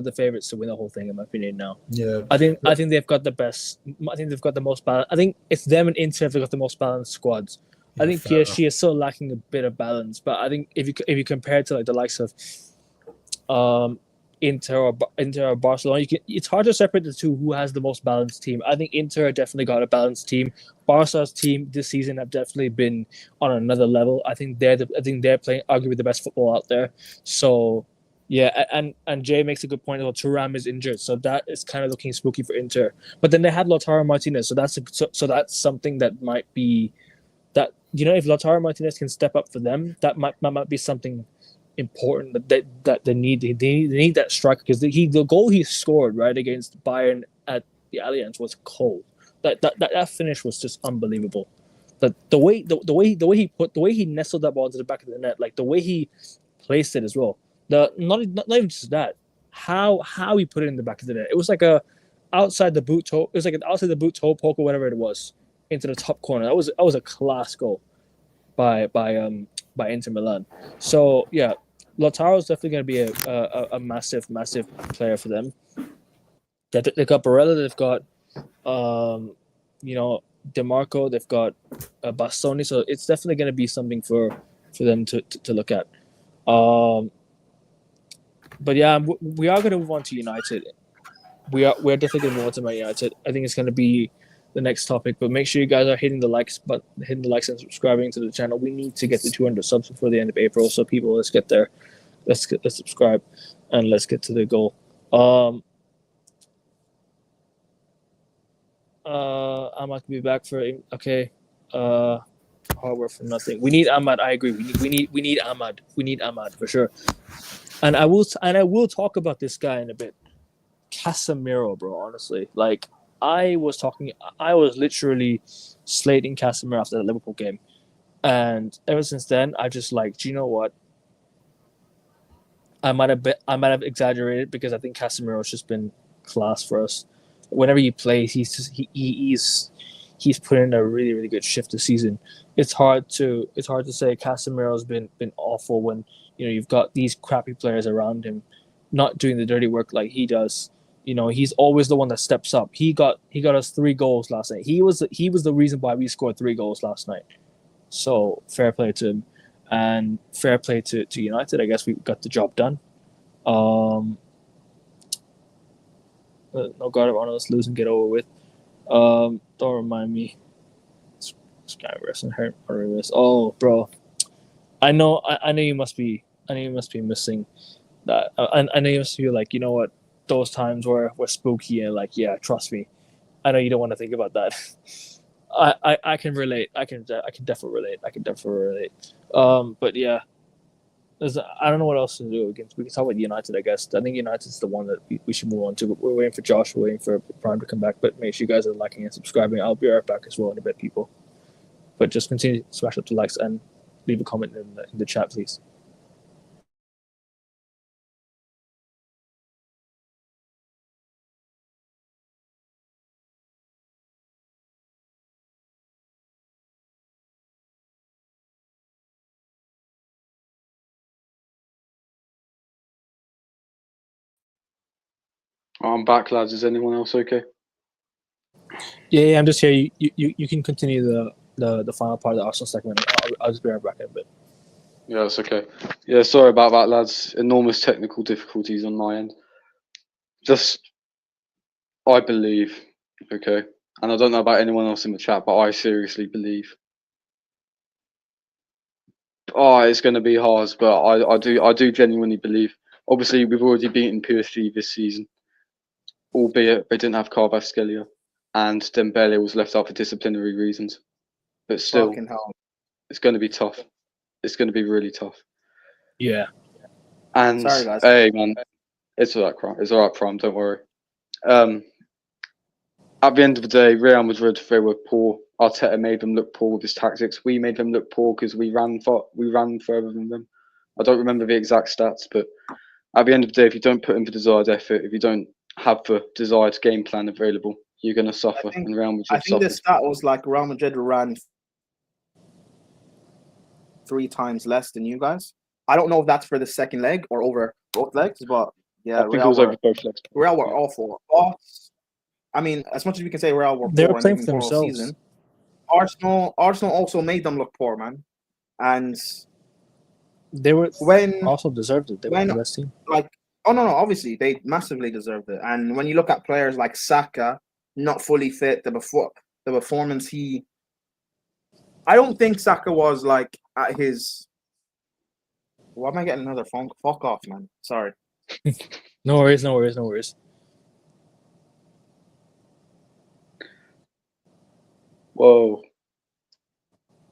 the favourites to win the whole thing, in my opinion. Now,
yeah,
I think they've got the best. I think they've got the most balance. I think it's them and Inter have got the most balanced squads. I think PSG is still lacking a bit of balance, but I think if you compare it to like the likes of Inter or Barcelona, it's hard to separate the two. Who has the most balanced team? I think Inter definitely got a balanced team. Barca's team this season have definitely been on another level. I think they're playing arguably the best football out there. So yeah, and Jay makes a good point about Thuram is injured, so that is kind of looking spooky for Inter. But then they had Lautaro Martinez, so that's something that might be that if Lautaro Martinez can step up for them, that might be something important that they need. They need that striker because the goal he scored right against Bayern at the Allianz was cold. That finish was just unbelievable. The way he nestled that ball into the back of the net, like the way he placed it as well. Not even just that. How he put it in the back of the net. It was like a outside the boot toe. It was like an outside the boot toe poke or whatever it was into the top corner. That was a class goal by Inter Milan. So yeah, Lautaro is definitely going to be a massive player for them. They've got Barella, they've got DeMarco, they've got Bastoni. So it's definitely going to be something for them to look at. But yeah, we are going to move on to United. We're definitely going to move on to Man United. I think it's going to be the next topic, but make sure you guys are hitting the likes and subscribing to the channel. We need to get to 200 subs before the end of April. So people, let's get there. Let's subscribe and let's get to the goal. I might be back for hard work for nothing. We need Ahmad. I agree. We need Ahmad. We need Ahmad for sure. And I will talk about this guy in a bit. Casemiro, bro. Honestly, like I was literally slating Casemiro after the Liverpool game, and ever since then, I just like, do you know what? I might have exaggerated because I think Casemiro's just been class for us. Whenever he plays, he's put in a really really good shift this season. It's hard to say Casemiro's been awful when you've got these crappy players around him, not doing the dirty work like he does. He's always the one that steps up. He got us 3 goals last night. He was the reason why we scored 3 goals last night. So fair play to him, and fair play to United. I guess we got the job done. No God of Honor, let's lose and get over with. Don't remind me. This guy wrestling hurt. Oh, bro, I know you must be. I know you must be missing that. I know you must be like, you know what? Those times were spooky and like, yeah, trust me. I know you don't want to think about that. I can relate. I can definitely relate. But yeah, I don't know what else to do. We can talk about United, I guess. I think United's the one that we should move on to. But we're waiting for Josh. We're waiting for Prime to come back. But make sure you guys are liking and subscribing. I'll be right back as well in a bit, people. But just continue to smash up the likes and leave a comment in the chat, please.
I'm back, lads. Is anyone else okay?
Yeah, I'm just here. You can continue the final part of the Arsenal segment. I'll just be right back in a bit.
Yeah, that's okay. Yeah, sorry about that, lads. Enormous technical difficulties on my end. I believe, okay, and I don't know about anyone else in the chat, but I seriously believe. Oh, it's going to be hard, but I do genuinely believe. Obviously, we've already beaten PSG this season, albeit they didn't have Kvaratskhelia, and Dembele was left out for disciplinary reasons. But still,
Fucking hell.
it's going to be tough. It's going to be really tough.
Yeah.
And
Sorry, guys.
hey, man, it's all right, Prime. It's all right, Prime. Don't worry. At the end of the day, Real Madrid, they were poor. Arteta made them look poor with his tactics. We made them look poor because we ran further than them. I don't remember the exact stats, but at the end of the day, if you don't put in the desired effort, if you don't have the desired game plan available, you're going to suffer. And Real Madrid
I think the
suffered.
stat was like Real Madrid ran 3 times less than you guys. I don't know if that's for the second leg or over both legs, but yeah,
I think it was over both legs.
Real were awful. I mean, as much as we can say Real were
They were
poor and
playing
they've
for
been poor all
themselves.
season, Arsenal also made them look poor, man. And
They were
when
also deserved it. They were the best team.
like, oh no, obviously they massively deserved it. And when you look at players like Saka, not fully fit, the performance I don't think Saka was like at his. Why am I getting another phone? Fuck off, man. Sorry.
No worries.
Whoa.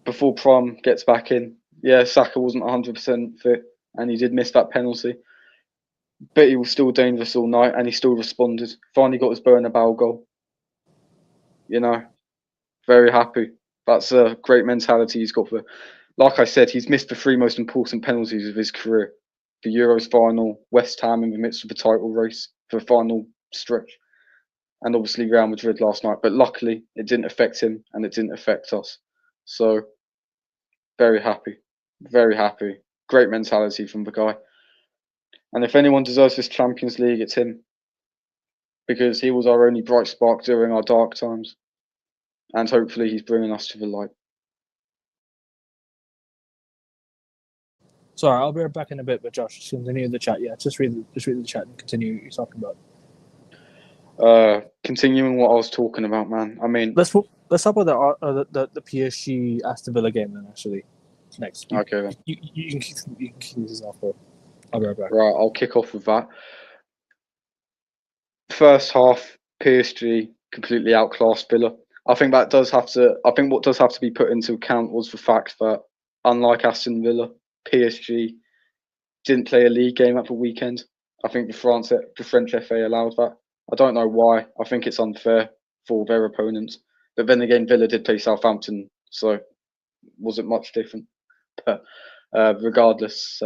Before Prom gets back in, yeah, Saka wasn't 100% fit and he did miss that penalty. But he was still dangerous all night and he still responded. Finally got his Bernabeu goal. Very happy. That's a great mentality he's got for. Like I said, he's missed the 3 most important penalties of his career. The Euros final, West Ham in the midst of the title race for the final stretch, and obviously Real Madrid last night. But luckily, it didn't affect him and it didn't affect us. So, very happy. Great mentality from the guy. And if anyone deserves this Champions League, it's him. Because he was our only bright spark during our dark times. And hopefully he's bringing us to the light.
Sorry, I'll be right back in a bit, but Josh, just continue the chat. Yeah, just read the chat and continue what you're talking
about. Continuing what I was talking about, man. I mean,
let's talk about the PSG Aston Villa game then. Actually, next.
Okay. Then.
You can kick this off. I'll be right back.
Right, I'll kick off with that. First half, PSG completely outclassed Villa. I think what does have to be put into account was the fact that, unlike Aston Villa, PSG didn't play a league game at the weekend. I think the French FA allowed that. I don't know why. I think it's unfair for their opponents. But then again, Villa did play Southampton, so wasn't much different. But regardless,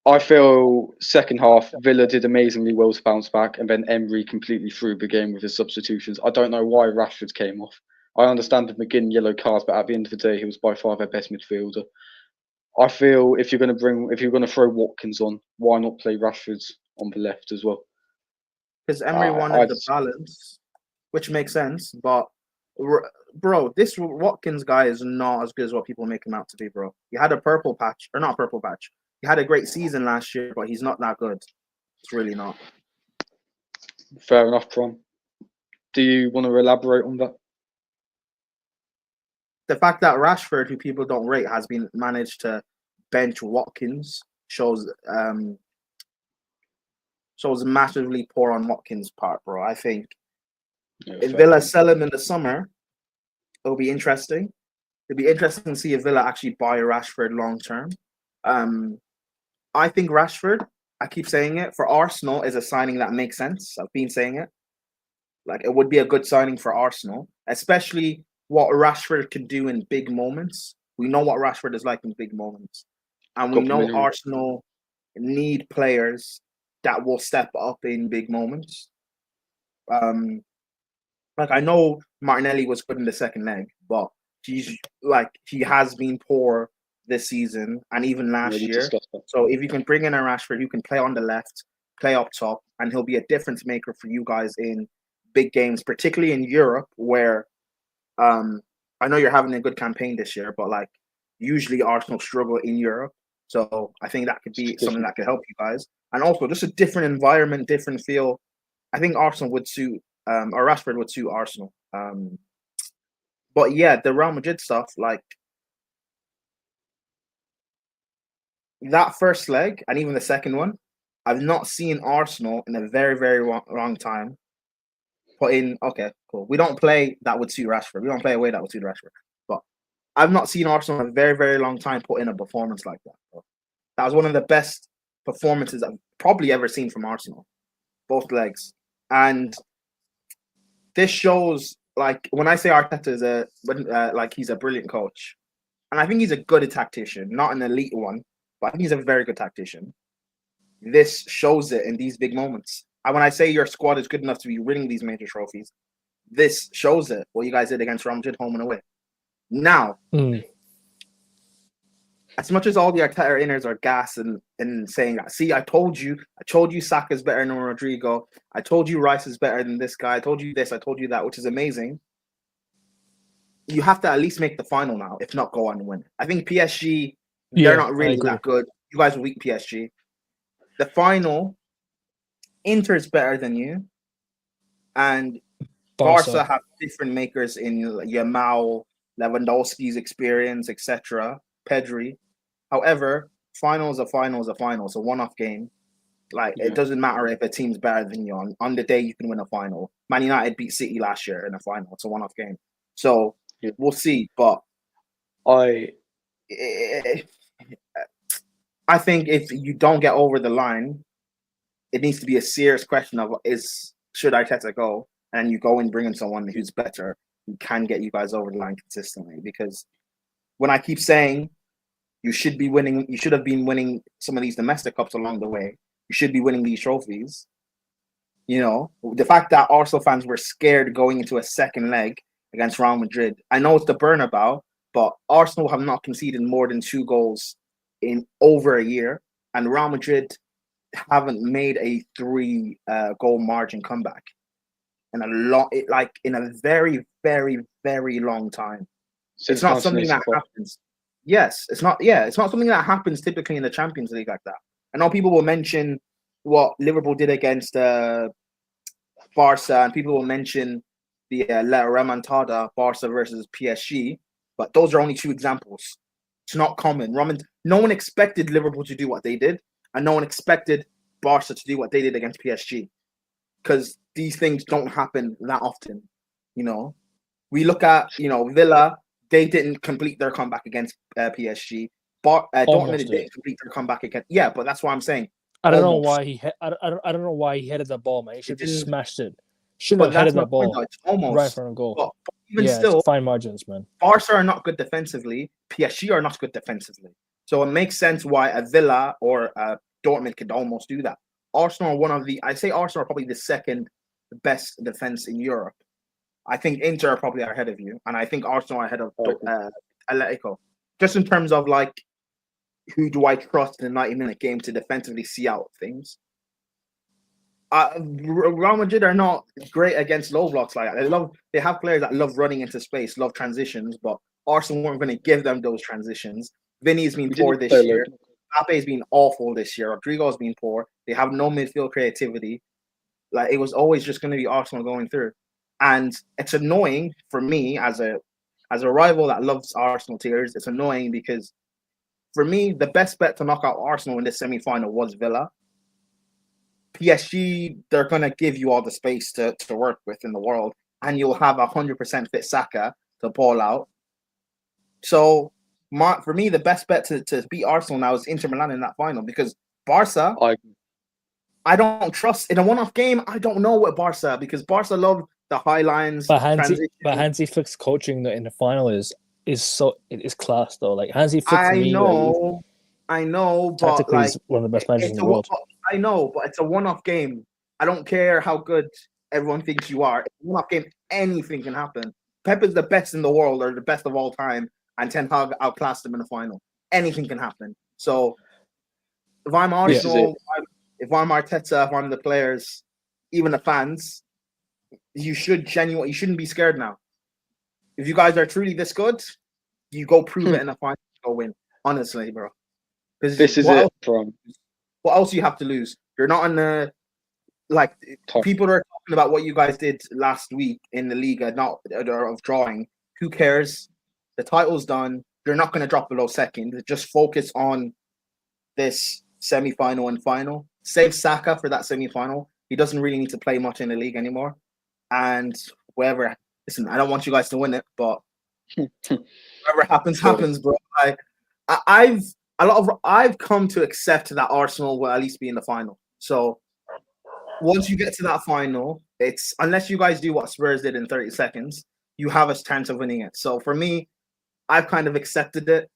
I feel second half Villa did amazingly well to bounce back, and then Emery completely threw the game with his substitutions. I don't know why Rashford came off. I understand the McGinn yellow cards, but at the end of the day, he was by far their best midfielder. I feel if you're going to throw Watkins on, why not play Rashford on the left as well?
Because Emery wanted the balance, which makes sense. But bro, this Watkins guy is not as good as what people make him out to be, bro. He had a purple patch, or not a purple patch. He had a great season last year, but he's not that good. It's really not.
Fair enough, Prom. Do you want to elaborate on that?
The fact that Rashford, who people don't rate, has been managed to bench Watkins shows massively poor on Watkins' part, bro. I think if Villa sell him in the summer, it'll be interesting. It'll be interesting to see if Villa actually buy Rashford long term. I think Rashford, I keep saying it, for Arsenal is a signing that makes sense. I've been saying it. Like, it would be a good signing for Arsenal, especially what Rashford can do in big moments. We know what Rashford is like in big moments. And we know Arsenal need players that will step up in big moments. Like, I know Martinelli was good in the second leg, but he has been poor this season and even last year. So if you can bring in a Rashford, you can play on the left, play up top, and he'll be a difference maker for you guys in big games, particularly in Europe, where I know you're having a good campaign this year, but like usually Arsenal struggle in Europe. So I think that could be something that could help you guys. And also just a different environment, different feel. I think Arsenal would suit, or Rashford would suit Arsenal. But yeah, the Real Madrid stuff, like that first leg and even the second one, I've not seen Arsenal in a very, very long time put in, okay, cool. We don't play that would suit Rashford. We don't play away that would suit Rashford. But I've not seen Arsenal in a very, very long time put in a performance like that. Bro. That was one of the best performances I've probably ever seen from Arsenal, both legs. And this shows, like, when I say Arteta is he's a brilliant coach, and I think he's a good tactician, not an elite one, but I think he's a very good tactician. This shows it in these big moments. And when I say your squad is good enough to be winning these major trophies, this shows it, what you guys did against Real Madrid home and away. Now, as much as all the Arteta inners are gas and saying that, see, I told you Saka's better than Rodrigo. I told you Rice is better than this guy. I told you this, I told you that, which is amazing. You have to at least make the final now, if not go on and win. I think PSG, they're not really that good. You guys are weak, PSG. The final, Inter's better than you. And Barca have different makers in Yamal, Lewandowski's experience, etc. Pedri. However, final is a final is a final. It's a one-off game. Like, it doesn't matter if a team's better than you. On the day, you can win a final. Man United beat City last year in a final. It's a one-off game. So, we'll see. But I think if you don't get over the line, it needs to be a serious question of should Arteta go? And you go and bring in someone who's better, who can get you guys over the line consistently. Because when I keep saying you should be winning, you should have been winning some of these domestic cups along the way. You should be winning these trophies. You know, the fact that Arsenal fans were scared going into a second leg against Real Madrid. I know it's the Bernabeu, but Arsenal have not conceded more than 2 goals in over a year, and Real Madrid haven't made a 3 goal margin comeback in a very, very, very long time. It's not something that happens. Yes, it's not. Yeah, it's not something that happens typically in the Champions League like that. I know people will mention what Liverpool did against Barca, and people will mention the La Remontada, Barca versus PSG, but those are only 2 examples. It's not common. No one expected Liverpool to do what they did, and no one expected Barca to do what they did against PSG, because these things don't happen that often. You know, we look at Villa. They didn't complete their comeback against PSG. Dortmund didn't complete their comeback against. Yeah, but that's what I'm saying.
I don't know
Almost.
why I don't know why he headed that ball, man. He should
It
have just
didn't.
smashed it. Shouldn't
But
have
that's
headed
my
that
point,
ball
though. It's
right in
almost.
front of goal.
But even
Yeah, it's
still,
fine margins, man.
Barca are not good defensively. PSG are not good defensively. So it makes sense why a Villa or a Dortmund could almost do that. Arsenal are one of the. I say Arsenal are probably the second best defense in Europe. I think Inter are probably ahead of you, and I think Arsenal are ahead of Atletico. Just in terms of like, who do I trust in a 90-minute game to defensively see out things? Real Madrid are not great against low blocks like that. They have players that love running into space, love transitions, but Arsenal weren't going to give them those transitions. Vinny's been poor this year. Mbappé's been awful this year. Rodrigo's been poor. They have no midfield creativity. Like, it was always just going to be Arsenal going through, and it's annoying for me as a rival that loves Arsenal tears. It's annoying because for me the best bet to knock out Arsenal in this semi-final was Villa. PSG, they're going to give you all the space to work with in the world, and you'll have 100% fit Saka to ball out. So, for me, the best bet to beat Arsenal now is Inter Milan in that final, because Barca, I don't trust. In a one-off game, I don't know what Barca, because Barca love the high lines.
But Hansi Flick's coaching in the final is class, though. Like, Hansi Flick, for me,
I know, but
tactically,
like,
he's one of the best managers in the world.
I know, but it's a one-off game. I don't care how good everyone thinks you are. It's a one-off game. Anything can happen. Pep is the best in the world, or the best of all time, and Ten Hag outclassed him in the final. Anything can happen. So if I'm Arsenal, if I'm Arteta, if I'm the players, even the fans, you shouldn't be scared now. If you guys are truly this good, you go prove it in the final, go win. Honestly, bro. Because
this is it from.
What else do you have to lose? You're not on the people are talking about what you guys did last week in the Liga, not of drawing. Who cares? The title's done. You're not going to drop below second. Just focus on this semi-final and final. Save Saka for that semi-final. He doesn't really need to play much in the league anymore. And wherever, listen, I don't want you guys to win it, but whatever happens, bro. I've come to accept that Arsenal will at least be in the final. So once you get to that final, it's unless you guys do what Spurs did in 30 seconds, you have a chance of winning it. So for me, I've kind of accepted it.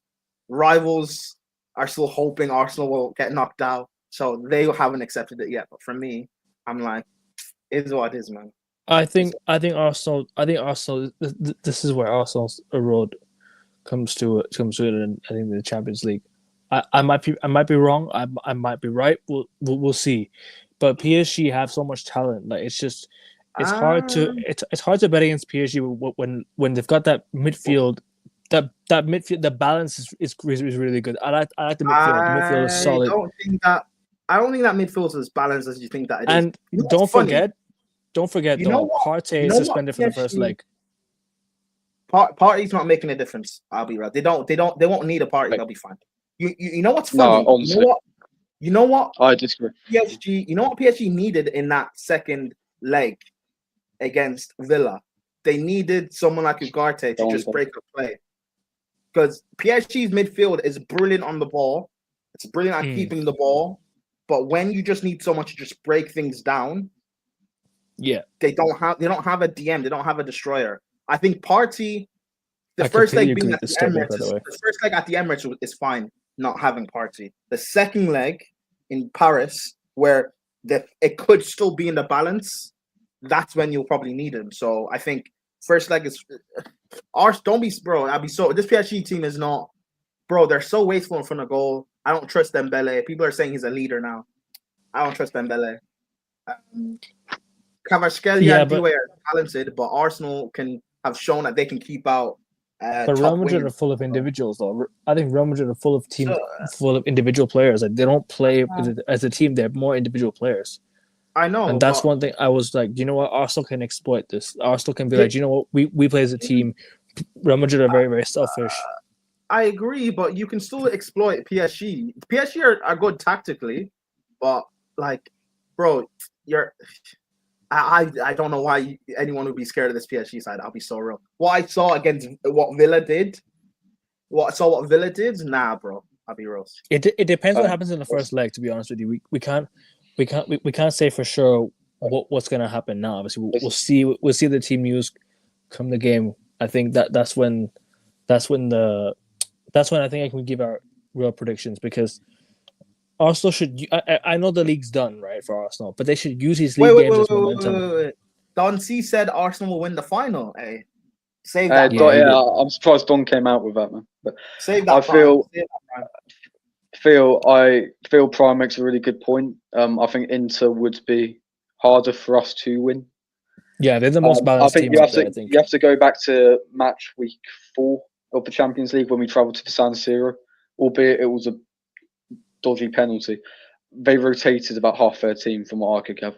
Rivals are still hoping Arsenal will get knocked out, so they haven't accepted it yet. But for me, I'm like, it is what it is, man.
I think Arsenal. This is where Arsenal's road comes to it. And I think the Champions League. I might be wrong. I might be right. We'll see. But PSG have so much talent. Like, it's hard to bet against PSG when they've got that midfield. That midfield, the balance is really good. I like the midfield. The midfield is solid.
I don't think that midfield is as balanced as you think that it is.
And don't forget, Partey is suspended for the first leg.
Partey's not making a difference. I'll be right. They won't need a Partey. They'll be fine. You know what's funny?
No,
you know what?
I disagree.
PSG. You know what PSG needed in that second leg against Villa? They needed someone like Ugarte to just break a play. Because PSG's midfield is brilliant on the ball. It's brilliant at keeping the ball. But when you just need someone to just break things down, they don't have a DM. They don't have a destroyer. I think Partey, the first leg being at the Emirates is fine. Not having Partey. The second leg in Paris, where it could still be in the balance, that's when you'll probably need him. So I think first leg is don't be, bro. This PSG team is not, bro. They're so wasteful in front of goal. I don't trust Dembele. People are saying he's a leader now. I don't trust Dembele. Kvaratskhelia and Doué are talented, but Arsenal have shown that they can keep out.
But Real Madrid are full of individuals, though. I think Real Madrid are full of individual players. Like, they don't play as a team. They're more individual players.
I know,
and that's one thing I was like, you know what? Arsenal can exploit this. Arsenal can be like, you know what? We play as a team. Real Madrid are very, very selfish.
I agree, but you can still exploit PSG. PSG are good tactically, but like, bro, I don't know why anyone would be scared of this PSG side. I'll be so real. What I saw against what Villa did, nah, bro. I'll be real.
It depends what happens in the first leg. To be honest with you, we can't say for sure what's going to happen now. Obviously, we'll see the team news come the game. I think that's when I think I can give our real predictions, because Arsenal should. I know the league's done right for Arsenal, but they should use these league games as momentum.
Wait. Don C said Arsenal will win the final. Hey, save that.
I'm surprised Don came out with that, man. But
save that.
I feel Prime makes a really good point. I think Inter would be harder for us to win.
Yeah, they're the most balanced team.
I think you have to go back to match week 4 of the Champions League when we travelled to the San Siro, albeit it was a dodgy penalty. They rotated about half their team from what I could gather,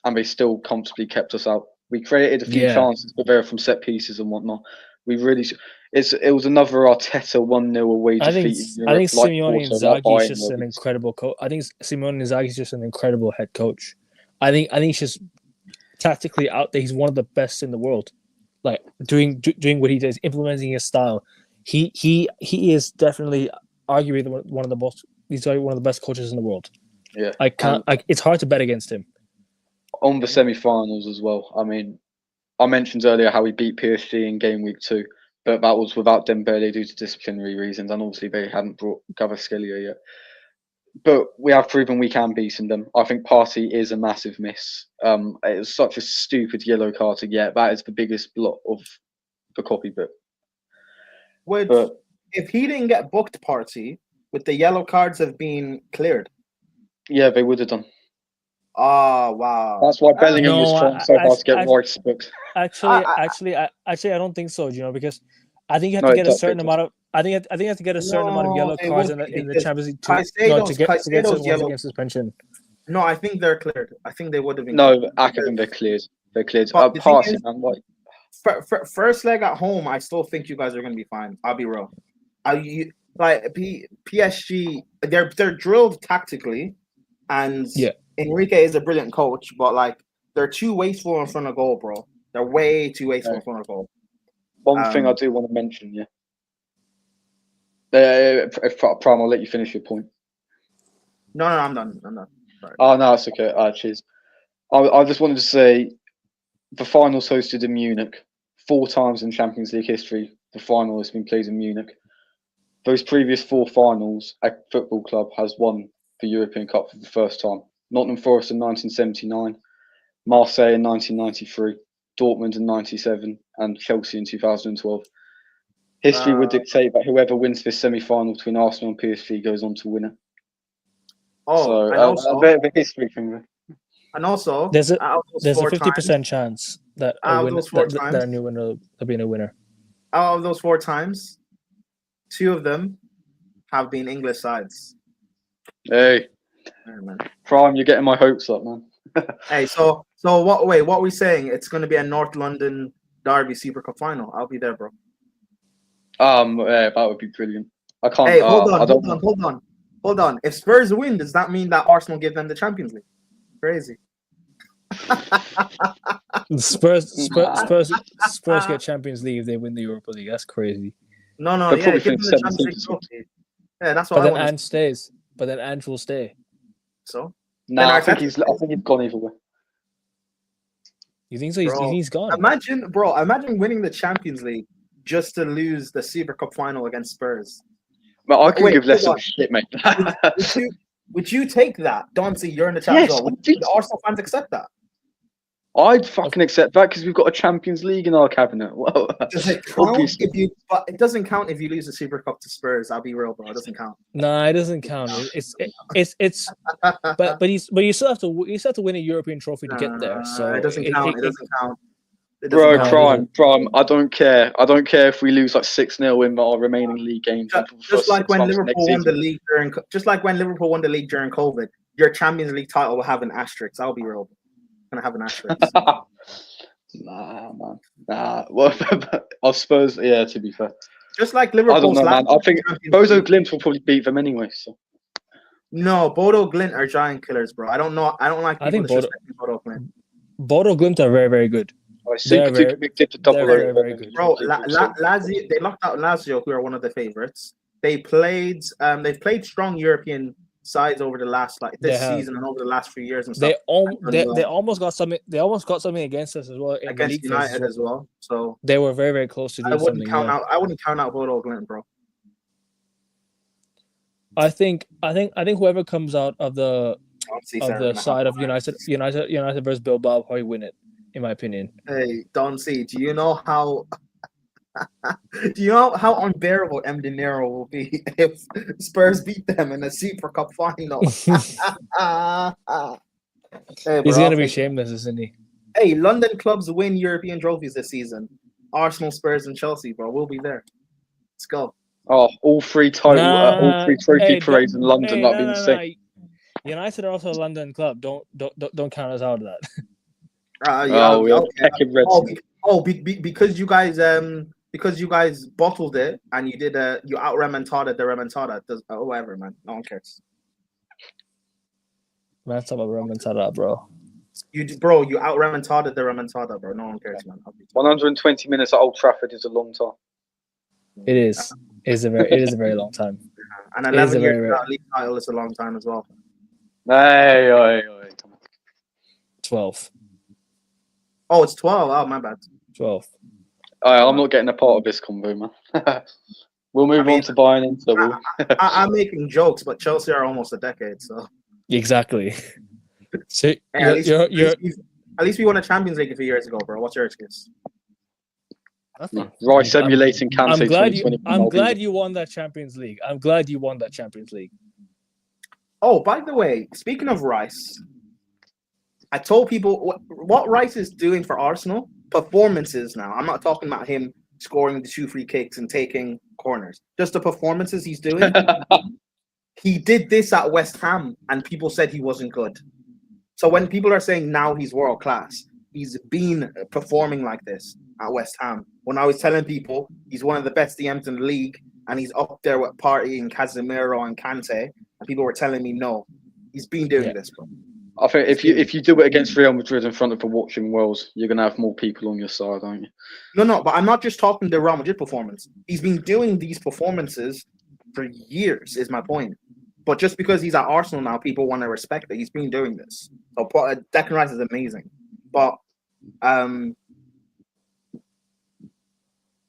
and they still comfortably kept us out. We created a few chances, but they were from set pieces and whatnot. We really. It was another Arteta 1-0 away defeat.
I think Simeone Inzaghi is just an incredible coach. I think Simeone Inzaghi is just an incredible head coach. I think he's just tactically out there. He's one of the best in the world. Like doing what he does, implementing his style. He is definitely arguably one of the most. He's one of the best coaches in the world.
Yeah,
it's hard to bet against him.
On the semi-finals as well. I mean, I mentioned earlier how we beat PSG in game week 2, but that was without Dembele due to disciplinary reasons, and obviously they hadn't brought Kvaratskhelia yet. But we have proven we can beat them. I think Partey is a massive miss. It was such a stupid yellow card to get. That is the biggest blot of the copybook.
If he didn't get booked, Partey, would the yellow cards have been cleared?
Yeah, they would have done.
Oh, wow.
That's why Bellingham was trying so hard to get Rice booked.
Actually, I don't think so. Because I think you have to get a certain amount of. I think you have to get a certain amount of yellow cards in the Champions League to get yellow game suspension.
I think they're cleared. I think they would have been.
No, I think they're cleared. They're cleared. Partey, man, like
first leg at home, I still think you guys are going to be fine. I'll be real. PSG, they're drilled tactically, and Enrique is a brilliant coach, but like they're too wasteful in front of goal, bro. They're way too wasteful in front of goal.
One thing I do want to mention, Prime, I'll let you finish your point.
No, I'm done. Sorry.
Oh no, it's okay. Cheers. I just wanted to say, the finals hosted in Munich 4 times in Champions League history. The final has been played in Munich. Those previous 4 finals, a football club has won the European Cup for the first time. Nottingham Forest in 1979, Marseille in 1993, Dortmund in 97, and Chelsea in 2012. History would dictate that whoever wins this semi-final between Arsenal and PSG goes on to win it. A bit of a history thing there.
And also,
there's a 50% chance that a new winner will be a winner.
Out of those 4 times, 2 of them have been English sides.
Hey, Prime, you're getting my hopes up, man.
Hey, so what? Wait, what are we saying? It's going to be a North London Derby Super Cup final. I'll be there, bro.
That would be brilliant. I can't.
Hey, hold on. If Spurs win, does that mean that Arsenal give them the Champions League? Crazy.
Spurs get Champions League if they win the Europa League. That's crazy.
No, give them the Champions League trophy. Yeah, that's what I want.
But then Ange stays. But then Ange will stay.
So?
No, I think he's gone either way.
You think so? You think he's gone?
Imagine winning the Champions League just to lose the Super Cup final against Spurs.
Well, I could give less of a shit, mate.
Would you take that? Don'tsy, you're in the Champions League. Would the Arsenal fans accept that?
I'd fucking accept that because we've got a Champions League in our cabinet. Well,
does it count but it doesn't count if you lose the Super Cup to Spurs. I'll be real, bro. It doesn't count.
No, it doesn't count. But you still have to win a European trophy to get there. So
it doesn't count. It doesn't count.
Bro, Prime. I don't care. I don't care if we lose like 6-0 in our remaining league games.
Just like when Liverpool won the league during COVID, your Champions League title will have an asterisk. I'll be real. Gonna have an asterisk.
Nah, man. Nah. Well, I suppose, yeah. To be fair,
just like Liverpool.
I don't know, man. I think Bodo Glimt will probably beat them anyway. So.
No, Bodo Glimt are giant killers, bro. I don't know. I don't like.
I think Bodo Glimt are very, very good.
They're very,
very good.
Bro, Lazio, they locked out Lazio, who are one of the favorites. they've played strong European sides over the last this season and over the last few years and stuff.
They almost got something. They almost got something against us as well in the
against
league phase
United as well. So
they were very, very close to doing something.
I wouldn't count out Bodo Glimt, bro.
I think whoever comes out of the side of United versus Bilbao will probably win it, in my opinion.
Hey, Don C, do you know how unbearable M. Dinero will be if Spurs beat them in the Super Cup final? Hey,
he's gonna be shameless, isn't he?
Hey, London clubs win European trophies this season. Arsenal, Spurs, and Chelsea, bro. We'll be there. Let's go.
Oh, all three trophy parades in London. That'd be insane.
United
are also a London club. Don't count us out of that.
Because you guys bottled it and you did you out remontada the remontada. Whatever, man. No one cares.
Man, talk about remontada, bro.
You out remontada the remontada, bro. No one cares, man.
120 minutes at Old Trafford is a long time.
It is. It is a very long time.
And 11 years without league title is a long time as well.
Hey.
12.
Oh, it's 12. Oh, my bad.
12.
I'm not getting a part of this convo, man. We'll move on to Bayern Inter.
I'm making jokes, but Chelsea are almost a decade, so.
Exactly. So
at least we won a Champions League a few years ago, bro. What's your excuse?
Rice emulating Kante.
I'm glad you won that Champions League.
Oh, by the way, speaking of Rice, I told people what Rice is doing for Arsenal. Performances now. I'm not talking about him scoring the 2 free kicks and taking corners. Just the performances he's doing. He did this at West Ham, and people said he wasn't good. So when people are saying now he's world class, he's been performing like this at West Ham. When I was telling people he's one of the best DMs in the league, and he's up there with Partey and Casemiro and Kante, and people were telling me no, he's been doing this, bro.
I think if you do it against Real Madrid in front of the watching world, you're gonna have more people on your side, aren't you?
No, but I'm not just talking the Real Madrid performance. He's been doing these performances for years, is my point. But just because he's at Arsenal now, people want to respect that he's been doing this. So Declan Rice is amazing, but Man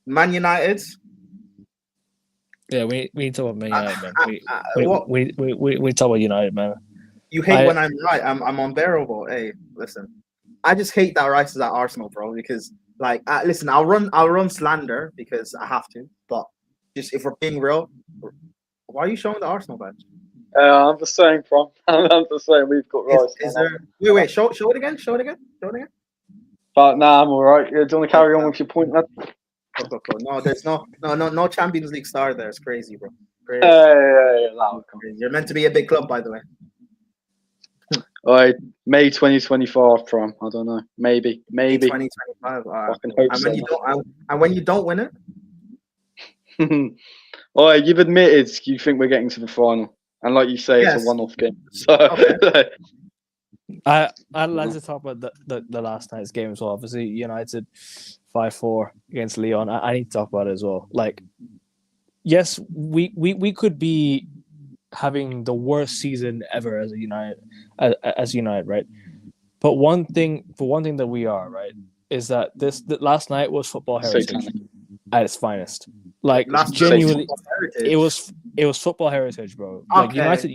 United.
Yeah, we need to talk about Man United, man. We talk about United, man.
You hate when I'm right. I'm unbearable. Hey, listen, I just hate that Rice is at Arsenal, bro. Because listen, I'll run slander because I have to. But just if we're being real, why are you showing the Arsenal badge?
I'm just saying, Prom. I'm just saying we've got Rice.
Is there? Wait. Show it again. Show it again.
But nah, I'm all right. Do you want to carry on with your point, man?
Go. No, there's no Champions League star there. It's crazy, bro. Crazy.
Crazy.
You're meant to be a big club, by the way.
All right, May 2025, Prom. I don't know. Maybe.
2025. All right.
I can hope
and when you don't win
it. All right, you've admitted you think we're getting to the final, and like you say, it's a one-off game. So. Okay.
I'd like to talk about the last night's game as well. Obviously, United 5-4 against Lyon. I need to talk about it as well. Yes, we could be having the worst season ever as United, right? But one thing that we are, right, is that that last night was football heritage at its finest. Genuinely, it was football heritage, bro. United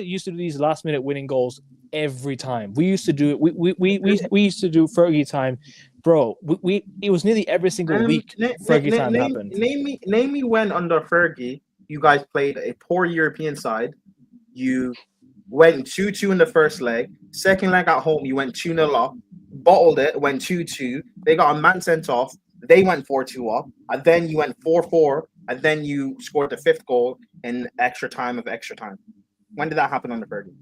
used to do these last minute winning goals every time. We used to do it. We used to do Fergie time, bro. It was nearly every single week. Fergie time happened.
Name me when under Fergie you guys played a poor European side. You went 2-2 in the first leg. Second leg at home, you went 2-0 up. Bottled it, went 2-2. They got a man sent off. They went 4-2 up. And then you went 4-4. And then you scored the 5th goal in extra time. When did that happen under Fergie?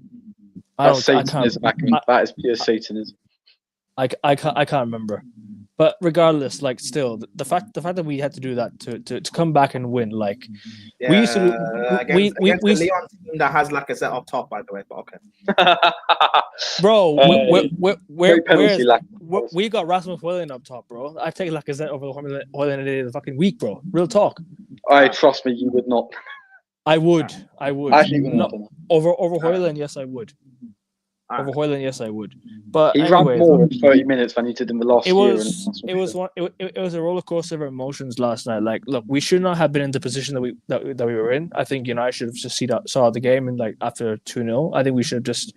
That's Satanism. That is pure Satanism.
I can't remember. But regardless, still the fact that we had to do that to come back and win, we used to do,
against the Lyon team that has Lacazette up top, by the way. But okay,
bro, we got Rasmus Højlund up top, bro. I take Lacazette over Højlund any day of the fucking week, bro. Real talk.
I trust me, you would not.
I would.
Actually, you
No,
wouldn't.
over Hoyland, yes, I would. Over Hoyland, yes, I would. But
He ran
anyways,
more in 30 minutes than he did in the last
it
year.
it was a roller coaster of emotions last night. Like, look, we should not have been in the position that we were in. I think United should have just saw the game and like after 2-0. I think we should have just.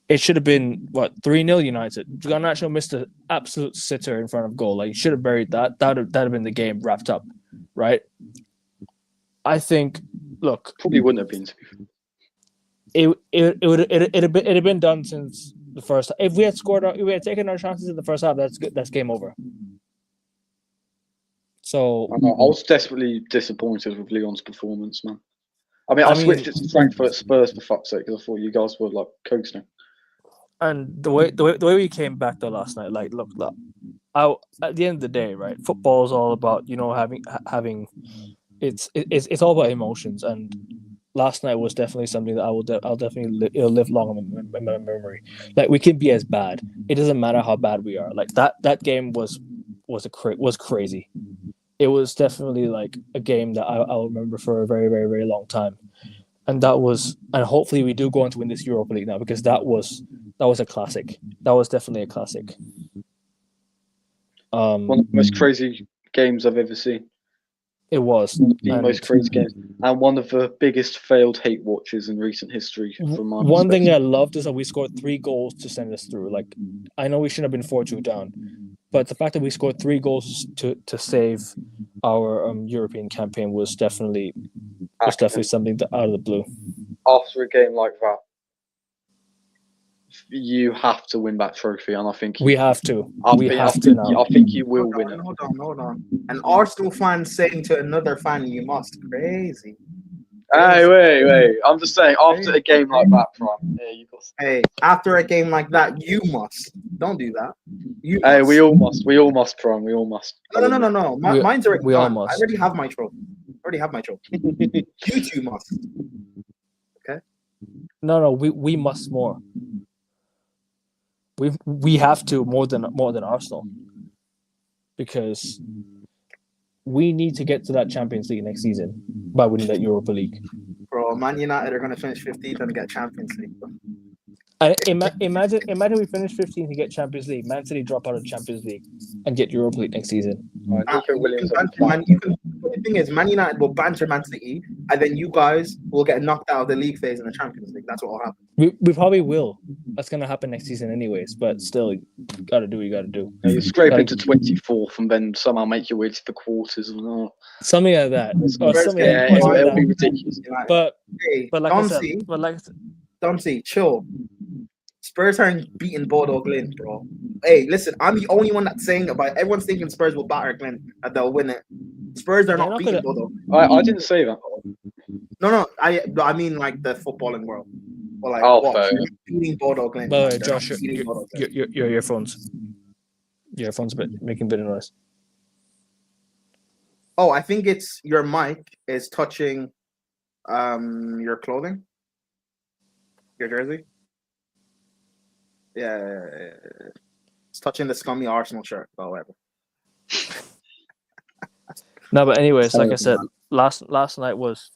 It should have been 3-0 United. Garnacho missed an absolute sitter in front of goal. Like, you should have buried that. That'd have been the game wrapped up, right? I think. Look,
probably wouldn't have been.
It'd have been done since the first. If we had taken our chances in the first half, that's good. That's game over. So
I was desperately disappointed with Leon's performance, man. I switched it to Frankfurt Spurs for fuck's sake because I thought you guys were like coaxing him.
And the way we came back though last night, like look, at the end of the day, right? Football is all about having it's all about emotions, and last night was definitely something that I'll definitely live long in my memory. Like, we can be as bad. It doesn't matter how bad we are. Like that game was crazy. It was definitely like a game that I'll remember for a very, very, very long time. And hopefully we do go on to win this Europa League now, because that was a classic. That was definitely a classic.
One of the most crazy games I've ever seen.
It was
the most crazy games, and one of the biggest failed hate watches in recent history. From my
one thing I loved is that we scored 3 goals to send us through. Like, I know we shouldn't have been 4-2 down, but the fact that we scored 3 goals to save our European campaign was definitely something out of the blue.
After a game like that, you have to win that trophy, and I think
we have to.
I think you will win it.
Hold on. An Arsenal fan saying to another fan, "You must." Crazy.
Hey, wait. I'm just saying, after a game like that, Prime.
Hey, after a game like that, you must. Don't do that.
Hey, we all must, Prime. We all must.
No. Mine's already
we all
done.
must.
I already have my trophy. You two must. Okay.
No. We must more. We have to more than Arsenal, because we need to get to that Champions League next season by winning that Europa League.
Bro, Man United are going to finish 15th and get Champions League.
Imagine we finish 15th to get Champions League. Man City drop out of Champions League and get Europa League next season.
The thing is, Man United will banter Man City, and then you guys will get knocked out of the league phase in the Champions League. That's what will happen.
We probably will. That's going to happen next season anyways, but still, you got to do what you got to do.
You scrape into 24th and then somehow make your way to the quarters.
Something like that.
It'll be ridiculous.
But like I said,
Dante, chill. Spurs aren't beating Bodo Glint, bro. Hey, listen, I'm the only one that's saying it, but everyone's thinking Spurs will batter Glint and they'll win it. Spurs are not beating Bodo.
I didn't say that.
No, I mean like the footballing world. Or like, beating Bodo Glint.
By the way, Josh, your earphones. Your earphones making a bit of noise.
Oh, I think it's your mic is touching your clothing. Your jersey? Yeah. It's touching the scummy Arsenal shirt, or whatever.
No, but anyways, like I said, last night was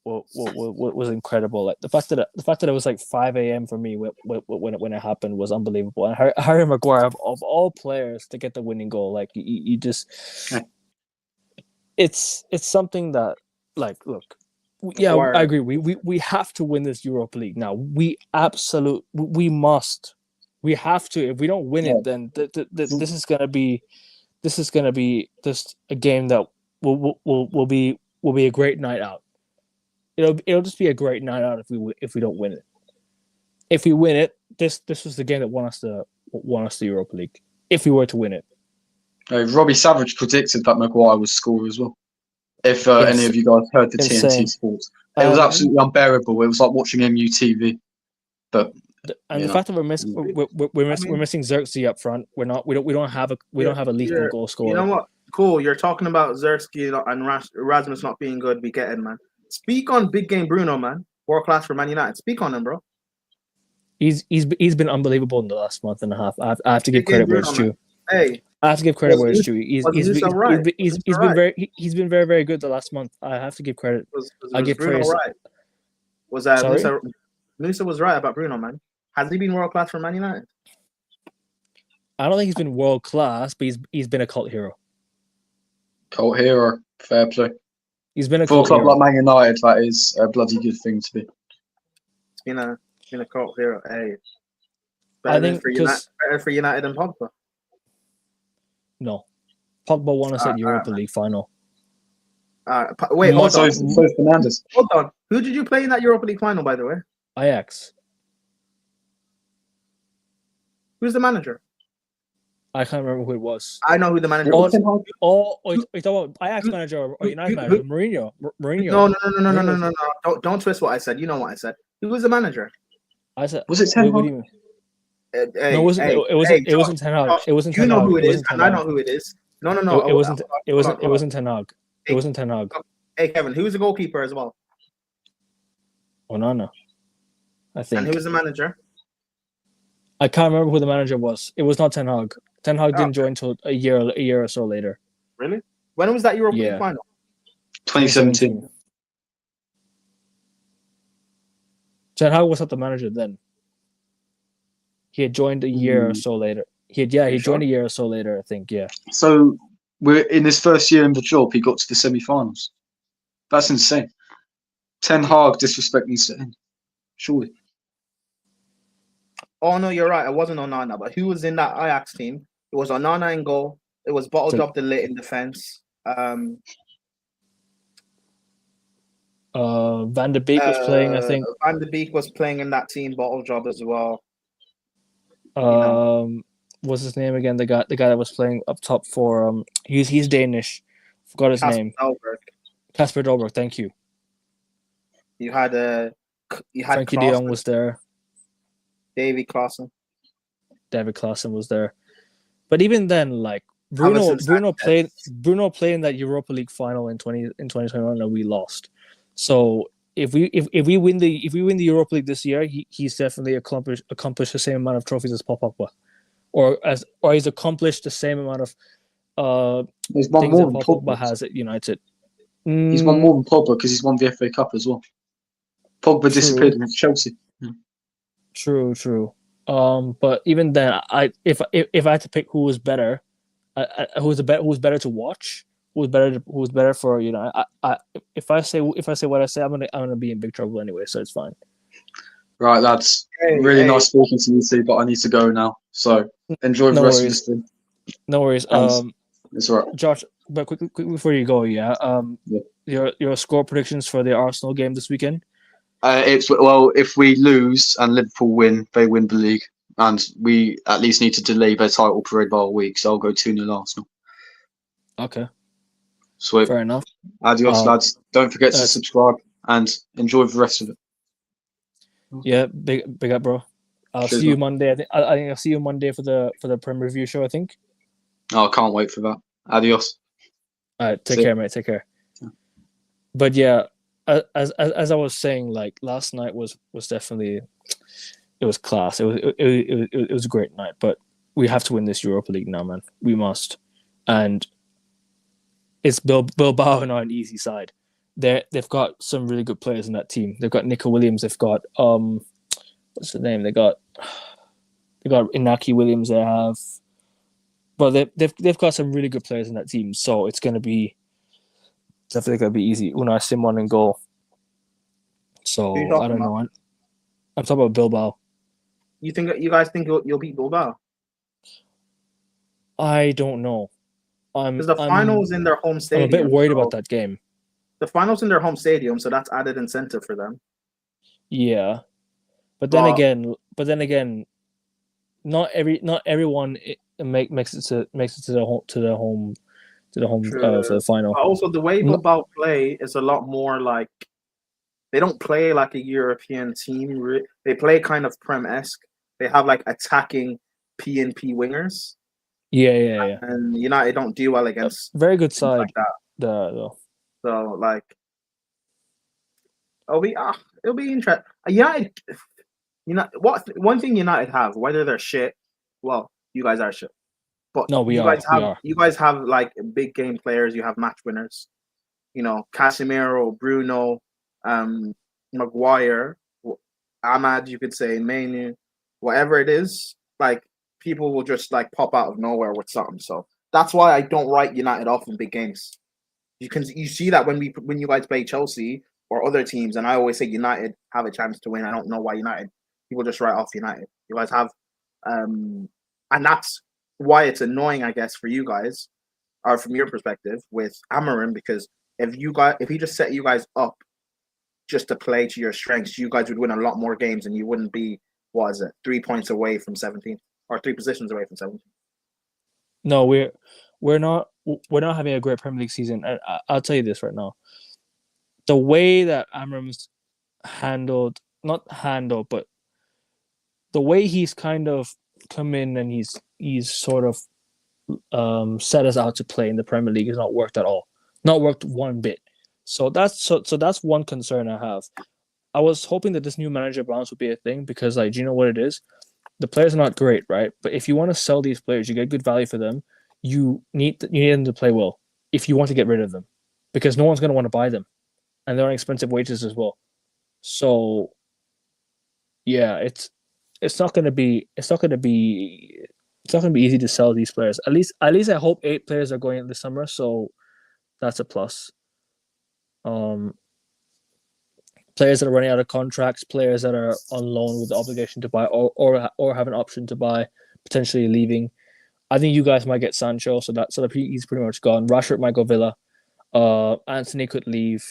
incredible. Like the fact that it was like 5 a.m. for me when it happened was unbelievable. And Harry Maguire, of all players, to get the winning goal, like you just, it's something that, like, look. Yeah, I agree. We have to win this Europa League now. We must. We have to. If we don't win it, then this is gonna be just a game that will be a great night out. It'll just be a great night out if we don't win it. If we win it, this was the game that won us the Europa League. If we were to win it.
Robbie Savage predicted that Maguire would score as well. If any of you guys heard the TNT Sports, it was absolutely unbearable. It was like watching MUTV. But
the fact that we're missing Xerxes up front, we don't have a lethal goal scorer.
You know what? Cool. You're talking about Xerxes and Rasmus not being good. We get it, man. Speak on big game Bruno, man. World class for Man United. Speak on him, bro.
He's been unbelievable in the last month and a half. I have to give credit where it's due.
Hey,
I have to give credit
Was
where it's
Musa-
due.
was Musa right?
He's
Was Musa
been
right?
he's been very very good the last month. I have to give credit. I give
Bruno
praise.
right? Was
Sorry,
Musa was right about Bruno, man. Has he been world class for Man United?
I don't think he's been world class, but he's been a cult hero.
Cult hero, fair play.
He's been a
For a
cult
club
hero.
like Man United, that is a bloody good thing to be.
It's been a cult hero. Hey,
I think because
better for United than Pogba.
no, Pogba won us at Europa League final.
Wait, hold on.
So Fernandes.
Hold on. Who did you play in that Europa League final, by the way?
Ajax.
Who's the manager?
I can't remember who it was.
I know who the manager
Oh,
was.
you talking about Ajax manager or United manager? Mourinho.
No. Don't twist what I said. You know what I said. Who was the manager?
I said.
Was it Ten
What
Hag?
do you mean? No, it wasn't. It wasn't Ten Hag. It wasn't Ten
You know
Hag.
who it is,
wasn't Ten
and I
Hag.
know who it is. No.
It wasn't. It wasn't Ten Hag. It wasn't Ten Hag.
Hey, Kevin, who was the goalkeeper as well?
Onana. I think.
And who was the manager?
I can't remember who the manager was. It was not Ten Hag. Ten Hag didn't join until a year or so later.
Really? When was that Europa League final?
2017.
Ten Hag was not the manager then. He had joined a year or so later. He joined a year or so later, I think, yeah.
So we're in his first year in the job, he got to the semi-finals. That's insane. Ten Hag disrespecting City. Surely.
Oh no, you're right. It wasn't Onana, but who was in that Ajax team? It was Onana in goal. It was Bottlejob De Ligt in defense.
Van der Beek was playing, I think.
Van der Beek was playing in that team. Bottlejob as well.
What's his name again? The guy that was playing up top for he's Danish. Forgot his name. Kasper Dolberg. Thank you.
You had
Frankie De Jong was there.
David Klaassen
was there. But even then, like Bruno played in that Europa League final in 2021 and we lost. So if we win the Europa League this year, he's definitely accomplished the same amount of trophies as Paul Pogba, or he's accomplished the same amount of
he's won
things
more
that
than
Paul Pogba
Pogba
has at United.
He's won more than Pogba because he's won the FA Cup as well. Pogba disappeared against Chelsea.
True. But even then, if I had to pick who was better, who was better to watch, who was better for if I say what I say, I'm gonna be in big trouble anyway. So it's fine.
Right, lads. Really nice speaking to you two, but I need to go now. So enjoy the rest of this thing.
No worries.
It's all right.
Josh, but quick before you go, your score predictions for the Arsenal game this weekend.
If we lose and Liverpool win, they win the league, and we at least need to delay their title parade by a week. So I'll go 2-0 Arsenal.
Okay.
Sweet.
Fair enough.
Adios, lads. Don't forget to subscribe and enjoy the rest of it.
Yeah, big up, bro. I'll see you Monday. I think I'll see you Monday for the Prem review show. I think.
Oh, I can't wait for that. Adios.
All right, take care, mate. Take care. Yeah. But yeah. As I was saying, like last night was definitely, it was class. It was a great night. But we have to win this Europa League now, man. We must. And it's Bilbao are not an easy side. They've got some really good players in that team. They've got Nico Williams. They've got what's the name? They got Inaki Williams. They have, but they've got some really good players in that team. So it's gonna be. Definitely gonna be easy. Unai Simon in goal. So I don't know. I'm talking about Bilbao.
You guys think you'll beat Bilbao?
I don't know.
Because the finals in their home stadium.
I'm a bit worried about that game.
The finals in their home stadium, so that's added incentive for them.
Yeah, but then again, not everyone makes it to the home for the final.
But also, the way Bilbao play is a lot more like they don't play like a European team. They play kind of Prem-esque. They have like attacking P&P wingers.
Yeah.
And United don't do well against
very good side
like that.
Though.
So like, it'll be interesting. United, one thing United have, whether they're shit, well, you guys are shit. But
No, we are.
you guys have like big game players. You have match winners. You know, Casemiro, Bruno, Maguire, Ahmad. You could say Manu, whatever it is. Like people will just like pop out of nowhere with something. So that's why I don't write United off in big games. You see that when you guys play Chelsea or other teams, and I always say United have a chance to win. I don't know why United. People just write off United. You guys have, and that's why it's annoying, I guess, for you guys, or from your perspective with Amarin, because if he just set you guys up just to play to your strengths, you guys would win a lot more games, and you wouldn't be 3 points away from 17 or 3 positions away from 17.
No, we're not having a great Premier League season. And I'll tell you this right now: the way that Amram's but the way he's kind of come in and he's sort of set us out to play in the Premier League has not worked at all. Not worked one bit. So that's one concern I have. I was hoping that this new manager bounce would be a thing because, like, do you know what it is? The players are not great, right? But if you want to sell these players, you get good value for them. You need them to play well if you want to get rid of them, because no one's going to want to buy them, and they're on expensive wages as well. So, yeah, it's not going to be easy to sell these players. At least I hope 8 players are going in this summer, so that's a plus. Players that are running out of contracts, players that are on loan with the obligation to buy or have an option to buy, potentially leaving. I think you guys might get Sancho, so he's pretty much gone. Rashford might go Villa. Anthony could leave.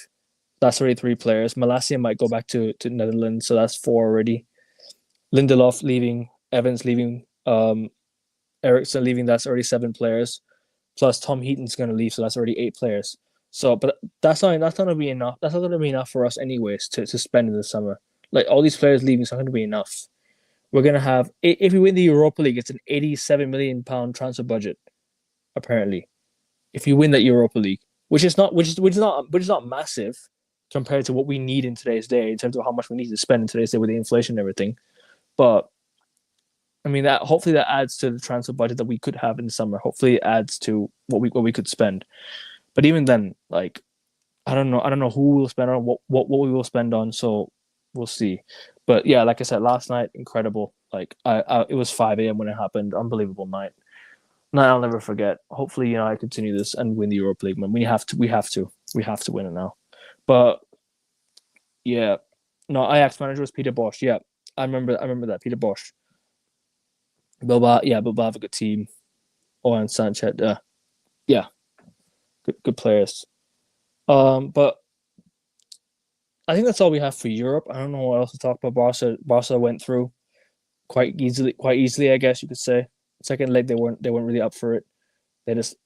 That's already 3 players. Malacia might go back to Netherlands, so that's 4 already. Lindelof leaving. Evans leaving. Ericsson leaving. That's already 7 players. Plus Tom Heaton's going to leave, so that's already 8 players. So, but that's not going to be enough. That's not going to be enough for us, anyways, to spend in the summer. Like all these players leaving, it's not going to be enough. We're going to have, if we win the Europa League, it's an £87 million transfer budget. Apparently, if you win that Europa League, which is not massive compared to what we need in today's day in terms of how much we need to spend in today's day with the inflation and everything. But I mean, that hopefully that adds to the transfer budget that we could have in the summer. Hopefully, it adds to what we could spend. But even then, like, I don't know who will spend on what we will spend on. So we'll see. But yeah, like I said, last night, incredible. Like it was 5 a.m. when it happened. Unbelievable night. Night I'll never forget. Hopefully, I continue this and win the Europa League. Man, we have to win it now. But yeah, no, Ajax manager was Peter Bosz. Yeah, I remember that, Peter Bosz. Bilbao have a good team. And Sanchez, yeah, good players. But I think that's all we have for Europe. I don't know what else to talk about. Barca went through quite easily, I guess you could say. Second leg, they weren't really up for it. They just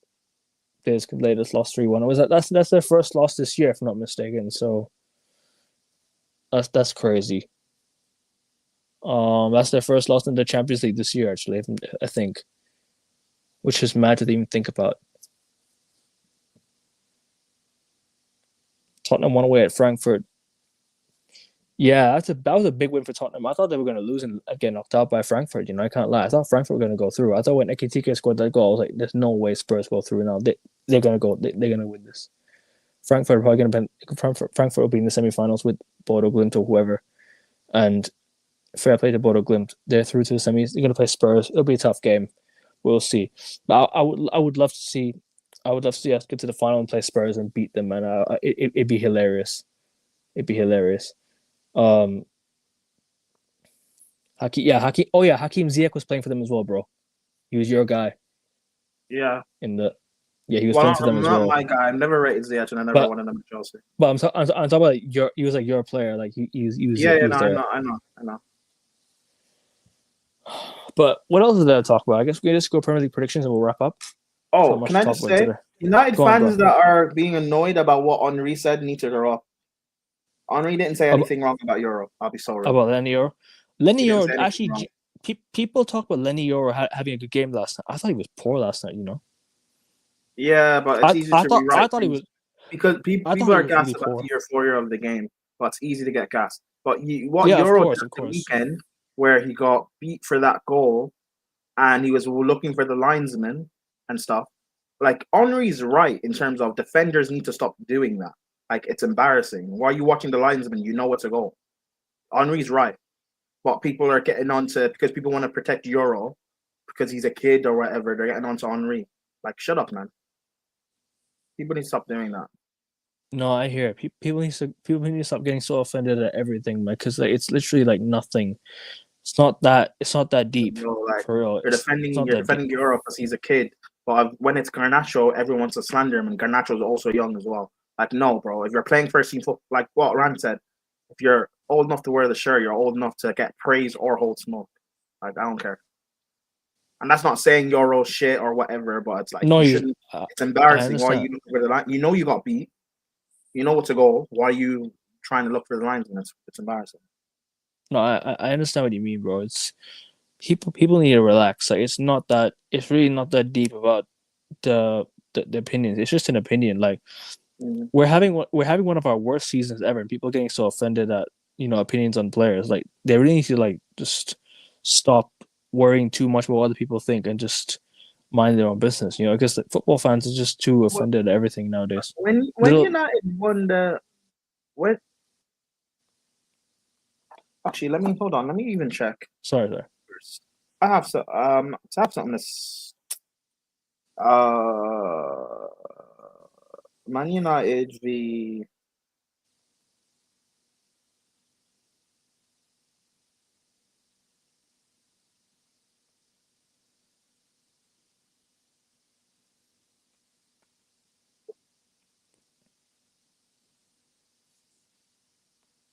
lost 3-1. That's their first loss this year, if I'm not mistaken. So that's crazy. That's their first loss in the Champions League this year, actually, I think, which is mad to even think about. Tottenham won away at Frankfurt. Yeah, that was a big win for Tottenham. I thought they were going to lose and get knocked out by Frankfurt. I can't lie. I thought Frankfurt were going to go through. I thought when Ekitike scored that goal, I was like, "There's no way Spurs go through now. They're going to go. They're going to win this." Frankfurt are probably going to be. Frankfurt will be in the semifinals with Bodo Glimt or whoever. And fair play to Bodo Glimt. They're through to the semis. They're going to play Spurs. It'll be a tough game. We'll see. But I would love to see. I would love to see us get to the final and play Spurs and beat them, and it'd be hilarious. It'd be hilarious. Hakim Ziyech was playing for them as well, bro. He was your guy.
Yeah.
He was playing for them as well.
Not my guy. I've never rated Ziyech, and I never wanted him at Chelsea.
But I'm talking about he was like your player. Like he was.
Yeah, I know.
But what else is there to talk about? I guess we just go Premier League predictions and we'll wrap up.
Oh, can I just say, United fans that are being annoyed about what Henry said need to grow up. Henry didn't say anything wrong about Euro. I'll be so wrong.
About Lenny Euro? Lenny Euro, actually, people talk about Lenny Euro having a good game last night. I thought he was poor last night,
Yeah, but it's easy to rewrite.
I thought he was...
Because people are gassed about the year 4 year of the game, but it's easy to get gassed. But Euro did the weekend where he got beat for that goal, and he was looking for the linesman and stuff. Like Henri's right in terms of defenders need to stop doing that. Like it's embarrassing. Why are you watching the linesman? You know it's a goal. Henri's right, but people are getting onto because people want to protect Euro because he's a kid or whatever. They're getting onto Henri. Like shut up, man. People need to stop doing that.
No, I hear it. People need to stop getting so offended at everything, man. Because like it's literally like nothing. It's not that deep
Like
for real.
you're defending Euro because he's a kid, but when it's Garnacho, everyone wants to slander him, and Garnacho's also young as well. Like no, bro. If you're playing first team football, like what Rand said, if you're old enough to wear the shirt, you're old enough to get praise or hold smoke. Like I don't care. And that's not saying Euro shit or whatever, but it's like
No,
you
you.
shouldn't. It's embarrassing. Why
understand.
you look for the line? You know you got beat. You know what's a goal. Why are you trying to look for the lines? And it's embarrassing.
No, I understand what you mean, bro. It's people need to relax. Like it's not that. It's really not that deep about the opinions. It's just an opinion. Like we're having one of our worst seasons ever, and people getting so offended at opinions on players. Like they really need to like just stop worrying too much about what other people think and just mind their own business. Because football fans are just too offended at everything nowadays.
When United won the when actually let me hold on. Let me even check.
Sorry.
I have something Man United v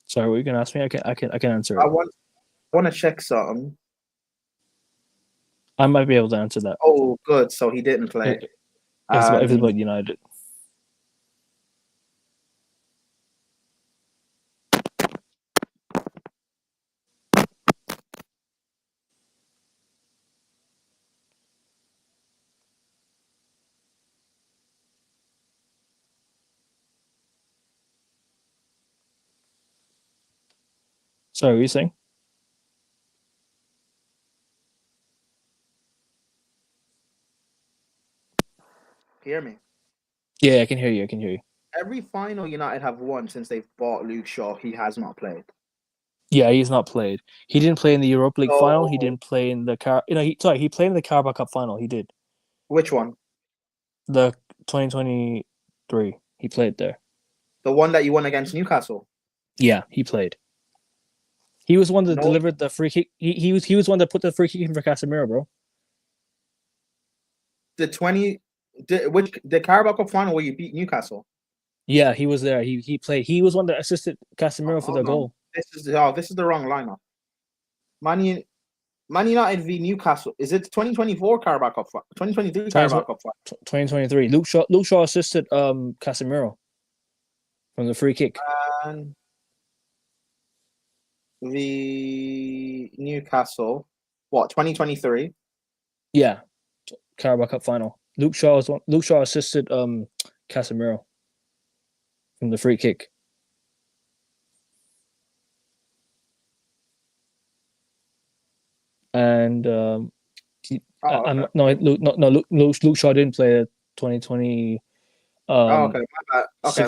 Sorry, what you can ask me? I can answer it.
I want to check something.
I might be able to answer that.
Oh, good. So he didn't play.
If it's about United. Sorry, what are you saying?
Hear me?
Yeah, I can hear you.
Every final United have won since they've bought Luke Shaw, he has not played.
Yeah, he's not played. He didn't play in the Europa League final. He didn't play in the he played in the Carabao Cup final. He did.
Which one?
The 2023. He played there.
The one that you won against Newcastle.
Yeah, he played. He was one that delivered the free kick. He was one that put the free kick in for Casemiro, bro.
The Carabao Cup final where you beat Newcastle.
Yeah, he was there. He played. He was one that assisted Casemiro for the goal.
This is the wrong lineup. Man United v Newcastle. Is it 2024 Carabao Cup? 2023 Carabao Cup?
2023. Luke Shaw assisted Casemiro from the free kick.
The Newcastle. What? 2023.
Yeah, Carabao Cup final. Luke Shaw assisted Casemiro from the free kick. And Luke Shaw didn't play the 2020.
Okay,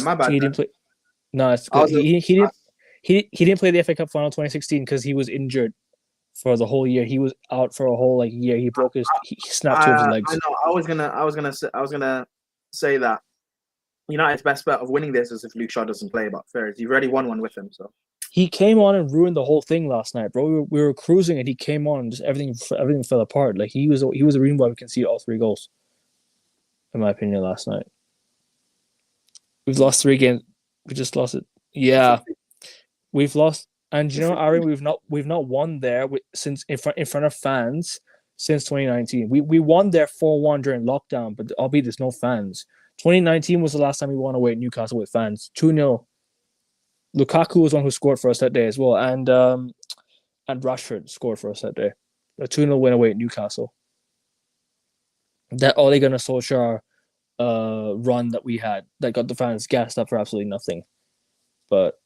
my bad.
He didn't play. No, it's good. He didn't play the FA Cup final 2016 because he was injured for the whole year. He was out for a whole year. He broke he snapped two of his legs.
I know. I was gonna say that United's best bet of winning this is if Luke Shaw doesn't play. But fair, you've already won one with him, so.
He came on and ruined the whole thing last night, bro. We were cruising and he came on and just everything fell apart. Like he was the reason why we can see all 3 goals. In my opinion, last night. We've lost 3 games. We just lost it. Yeah, we've lost. And you know, Ari, we've not won there since in front of fans since 2019. We won there 4-1 during lockdown, but albeit there's no fans. 2019 was the last time we won away at Newcastle with fans. 2-0. Lukaku was one who scored for us that day as well, and Rashford scored for us that day. A 2-0 win away at Newcastle. That Ole Gunnar Solskjaer run that we had that got the fans gassed up for absolutely nothing. But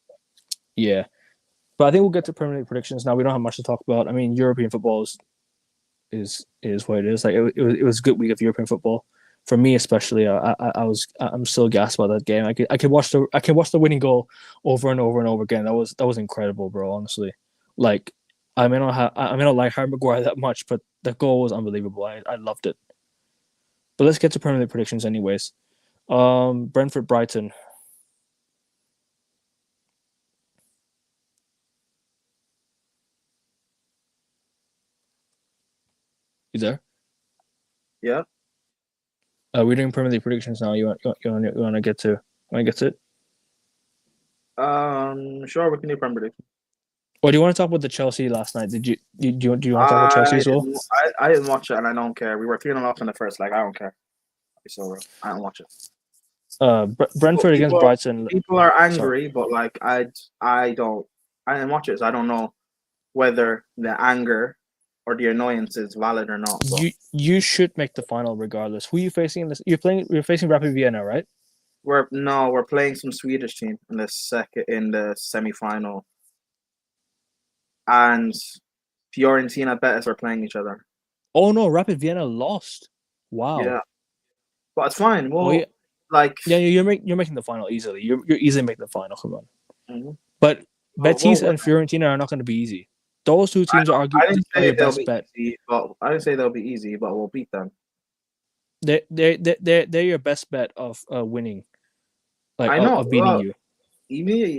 yeah. But I think we'll get to Premier League predictions now. We don't have much to talk about. I mean, European football is is what it is. Like it was a good week of European football for me, especially. I'm still gassed about that game. I could watch the winning goal over and over and over again. That was incredible, bro. Honestly, like I may not like Harry Maguire that much, but the goal was unbelievable. I loved it. But let's get to Premier League predictions, anyways. Brentford Brighton. You there?
Yeah.
We're doing Premier League predictions now. You want to get to it?
Sure, we can do Premier League.
Or do you want to talk about the Chelsea last night? Do you want to talk about Chelsea as well?
I didn't watch it, and I don't care. We were 3-0 up in the first leg. I don't care. So I don't watch it.
Brentford against Brighton.
People are angry, but like I didn't watch it, so I don't know whether the anger or the annoyance is valid or not. But
you should make the final regardless. Who are you facing in this? You're facing Rapid Vienna, right?
We're playing some Swedish team in the semi-final. And Fiorentina Betis are playing each other.
Oh no, Rapid Vienna lost. Wow.
Yeah. But it's fine. Well,
you're making the final easily. You're easily making the final. Come on.
Mm-hmm.
But Betis and Fiorentina are not going to be easy. Those two teams are arguably your best bet.
I didn't say they'll be easy, but we'll beat them.
They're your best bet of winning. Like
I know
of beating you.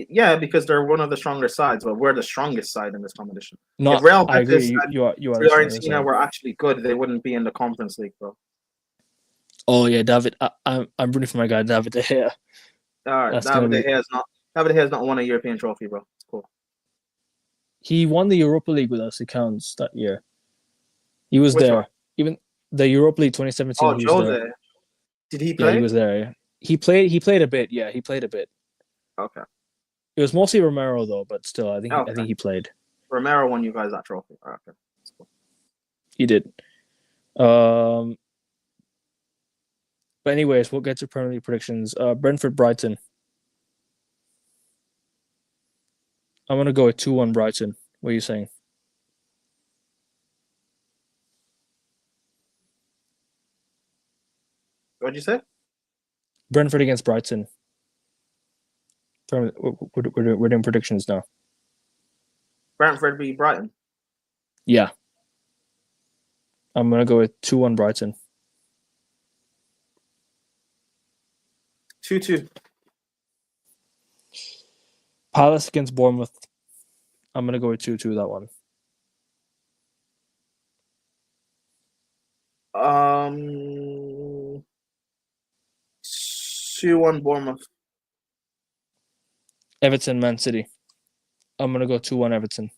Yeah, because they're one of the stronger sides, but we're the strongest side in this competition.
No,
if Real
I agree.
Betis
You are.
Fiorentina were actually good, they wouldn't be in the Conference League, bro.
Oh yeah, David. I'm rooting for my guy David De Gea.
All right, David De Gea has not won a European trophy, bro. It's cool.
He won the Europa League with us. It counts that year. He was there. One? Even the Europa League 2017.
Oh, Jose. Did he play?
Yeah, he was there. Yeah. He played a bit. Yeah, he played a bit. Okay. It was mostly Romero though, but still, I think he played.
Romero won you guys that trophy. Okay. That's cool.
He did. But anyways, we'll get to Premier League predictions. Brentford Brighton. I'm gonna go with 2-1 Brighton. What are you saying?
What'd you say?
Brentford against Brighton. We're doing predictions now.
Brentford beat Brighton.
Yeah. I'm gonna go with 2-1 Brighton.
2-2.
Palace against Bournemouth. I'm gonna go with 2-2 that one.
2-1 Bournemouth.
Everton Man City. I'm gonna go 2-1 Everton.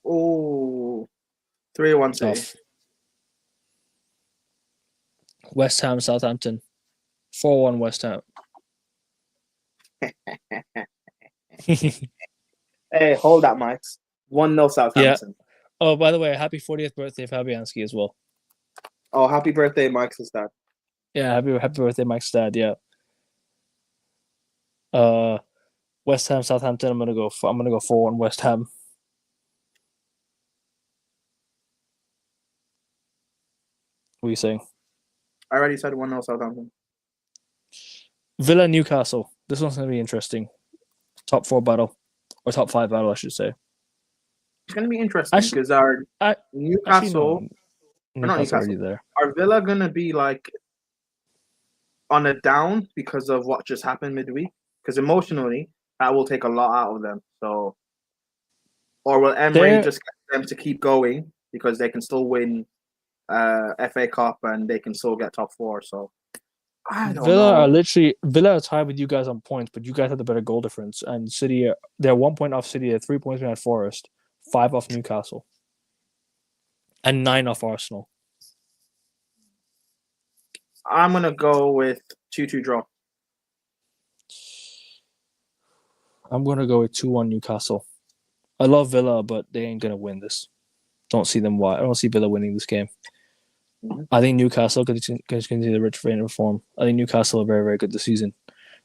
Oh, 3-1 City.
West Ham Southampton. 4-1 West Ham.
Hey, hold that, Mike's. 1-0 Southampton.
Yeah. Oh, by the way, happy 40th birthday, Fabianski, as well.
Oh, happy birthday, Mike's dad.
Yeah, happy birthday, Mike's dad. Yeah. West Ham Southampton. I'm gonna go 4-1 West Ham. What are you saying?
I already said 1-0 Southampton.
Villa Newcastle. This one's gonna be interesting. Top 4 battle, or top 5 battle, I should say.
It's gonna be interesting because our Newcastle.
Newcastle already there.
Are Villa gonna be like on a down because of what just happened midweek? Because emotionally, that will take a lot out of them. So, or will Emery just get them to keep going because they can still win FA Cup and they can still get top 4? So, I don't know.
Villa are tied with you guys on points, but you guys have the better goal difference. And City, they're 1 point off City, they're 3 points behind Forest, 5 off Newcastle, and 9 off Arsenal.
I'm gonna go with 2-2 draw.
I'm gonna go with 2-1 Newcastle. I love Villa, but they ain't gonna win this. I don't see Villa winning this game. Mm-hmm. I think Newcastle can continue the rich vein of form. I think Newcastle are very, very good this season.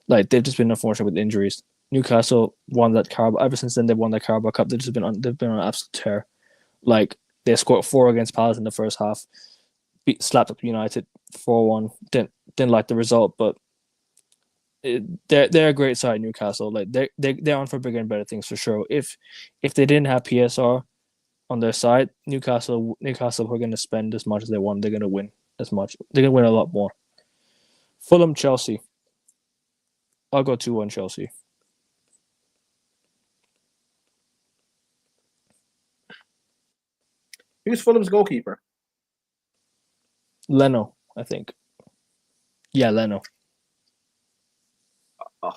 Like, they've just been unfortunate with injuries. Newcastle won that Carabao. Ever since then, they've won that Carabao Cup. They've been on an absolute tear. Like they scored 4 against Palace in the first half, slapped up United 4-1. Didn't like the result, but they're a great side, Newcastle. Like they're on for bigger and better things for sure. If they didn't have PSR on their side, Newcastle were going to spend as much as they want. They're going to win as much. They're going to win a lot more. Fulham, Chelsea. I'll go 2-1 Chelsea.
Who's Fulham's goalkeeper?
Leno, I think. Yeah, Leno.
Oh.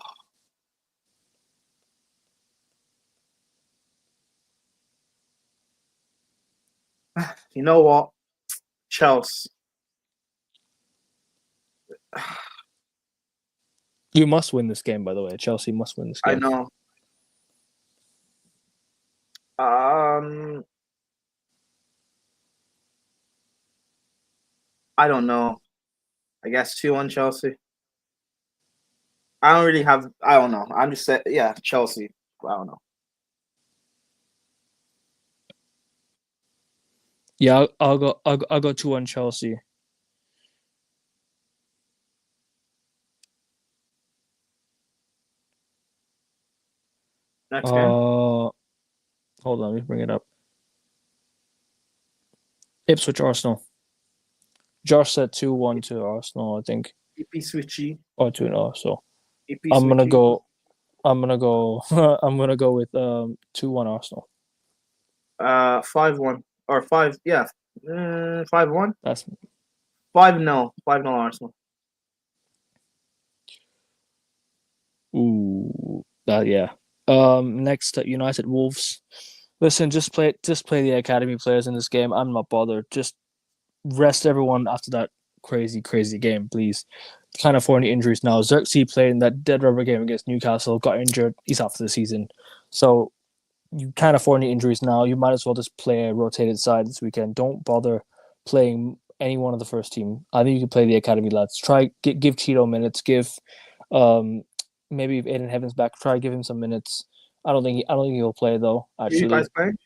You know what? Chelsea.
You must win this game, by the way. Chelsea must win this game.
I know. I don't know. I guess 2-1 Chelsea. I don't really have. I don't know. I'm just saying. Yeah, Chelsea. I don't know.
Yeah, I'll go 2-1 Chelsea.
Next game.
Hold on, let me bring it up. Ipswich Arsenal. Josh said 2-1 to Arsenal, I think.
EP switchy.
Or 2-0. So
EP
I'm gonna
switchy.
go. I'm gonna go with 2-1 Arsenal.
5-1 or 5. Yeah. 5-1.
That's
5-0. 5-0 Arsenal.
ooh that yeah. Next United Wolves. Listen, just play the academy players in this game. I'm not bothered. Just rest everyone after that crazy game, please. Can't afford any injuries now. Xerxes played in that dead rubber game against Newcastle, got injured. He's out for the season. So you can't afford any injuries now. You might as well just play a rotated side this weekend. Don't bother playing any one of the first team. I think you can play the academy lads. Give Cheeto minutes. Give maybe if Aiden Heaven's back, try give him some minutes. I don't think he'll play though. Actually,
Who you guys playing?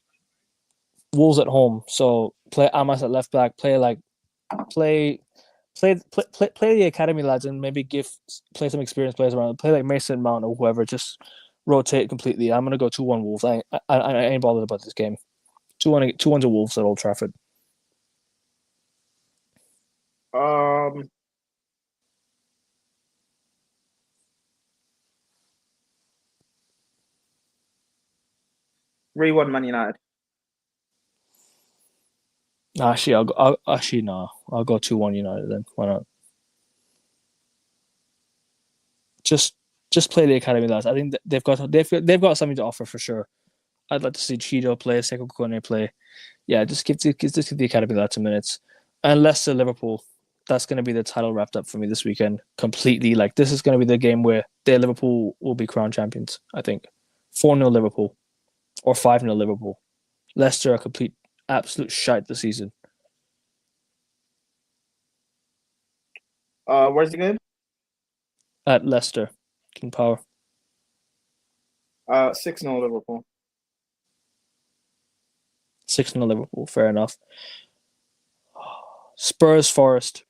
Wolves at home, so play Amas at left back. Play the academy lads and maybe play some experienced players around. Play like Mason Mount or whoever. Just rotate completely. I'm gonna go 2-1 Wolves. I ain't bothered about this game. 2-1 to Wolves at Old Trafford.
3-1 Man United.
Actually, I'll go 2-1 United then. Why not? Just play the academy lads. I think they've got something to offer for sure. I'd like to see Cheeto play, Sekou Kone play. Yeah, just give the academy lads some minutes. And Leicester Liverpool. That's going to be the title wrapped up for me this weekend completely. Like this is going to be the game where Liverpool will be crowned champions. I think 4-0 Liverpool or 5-0 Liverpool. Leicester are complete absolute shite this season.
Where's the game?
At Leicester, King Power.
6-0 Liverpool.
6-0 Liverpool. Fair enough. Spurs Forest.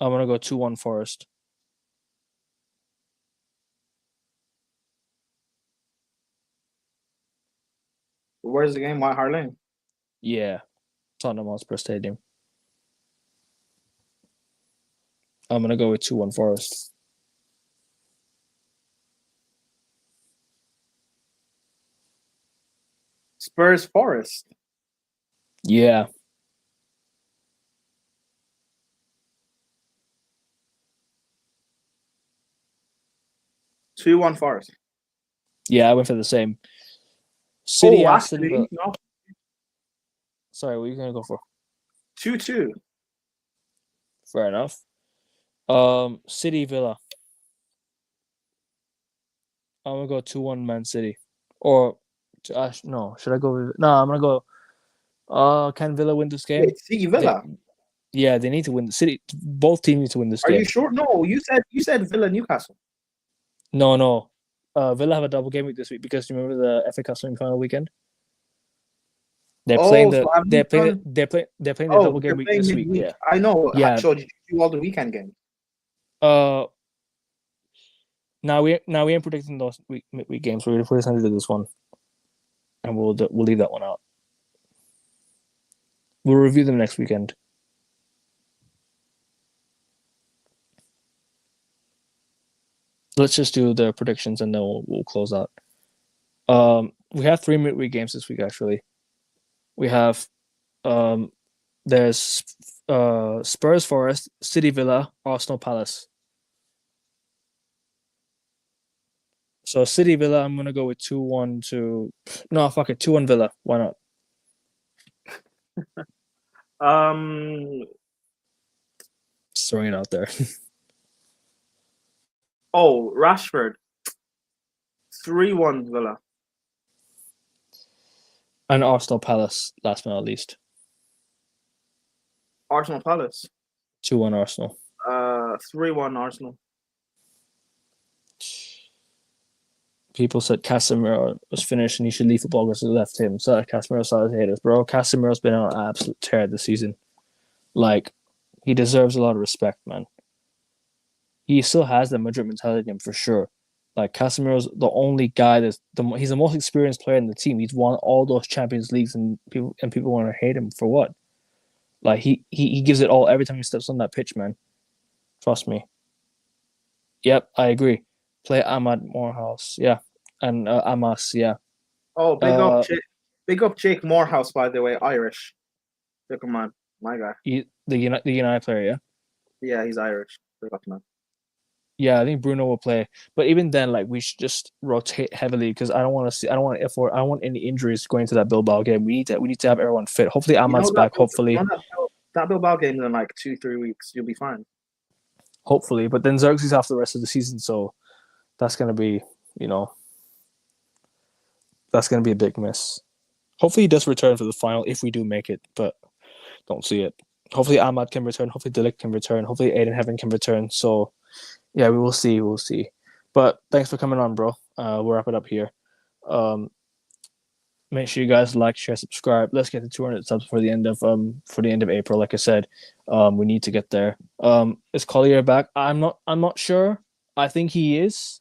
I'm gonna go 2-1 Forest.
Where's the game? White Hart Lane.
Yeah, Tottenham Hotspur Stadium. I'm gonna go with 2-1 Forest.
Spurs Forest.
Yeah.
Two 1 Forest.
Yeah, I went for the same. City Aston
actually,
Villa.
no.
Sorry, what are you gonna go for?
2-2.
Fair enough. City Villa. I'm gonna go 2-1 Man City. Or no, should I go with no, I'm gonna go can Villa win this game?
Wait, City Villa.
They need to win the City. Both teams need to win this
Are
game.
you sure? No, you said Villa Newcastle.
No. Villa have a double game week this week because you remember the FA Cup semi-final weekend. They're
Oh,
playing
so have you done?
they're playing the
Oh,
double
they're
game week
playing
this week.
midweek.
Yeah,
I know.
yeah.
So did you do all the weekend games?
Now we ain't predicting those midweek games. We're just going to do this one, and we'll leave that one out. We'll review them next weekend. Let's just do the predictions and then we'll close out. We have 3 midweek games this week. Actually, we have there's Spurs Forest, City Villa, Arsenal Palace. So City Villa, I'm gonna go with 2-1 to. No, fuck it, 2-1 Villa. Why not? Just throwing it out there.
Oh, Rashford. 3-1 Villa.
And Arsenal Palace, last but not least.
Arsenal Palace.
2-1 Arsenal.
3-1 Arsenal.
People said Casemiro was finished and he should leave football because they left him. So Casemiro started haters, bro. Casemiro's been on an absolute tear this season. Like, he deserves a lot of respect, man. He still has the Madrid mentality in him for sure. Like, Casemiro's the only guy he's the most experienced player in the team. He's won all those Champions Leagues and people want to hate him for what? Like, he gives it all every time he steps on that pitch, man. Trust me. Yep, I agree. Play Ahmad Morehouse, yeah. And Amas, yeah.
Oh, big up Jake Morehouse, by the way, Irish. Big up, man. My guy.
The United player, yeah?
Yeah, he's Irish. Big up, man.
Yeah, I think Bruno will play. But even then, like, we should just rotate heavily because I don't want any injuries going to that Bilbao game. We need to have everyone fit. Hopefully Ahmad's back, hopefully.
That Bilbao game in like 2-3 weeks. You'll be fine.
Hopefully. But then Xerxes off the rest of the season, so that's gonna be, that's gonna be a big miss. Hopefully he does return for the final if we do make it, but don't see it. Hopefully Ahmad can return, hopefully Delic can return, hopefully Aiden Heaven can return. So yeah, we will see. We'll see. But thanks for coming on, bro. We'll wrap it up here. Make sure you guys like, share, subscribe. Let's get to 200 subs for the end of April. Like I said, we need to get there. Is Collier back? I'm not sure. I think he is,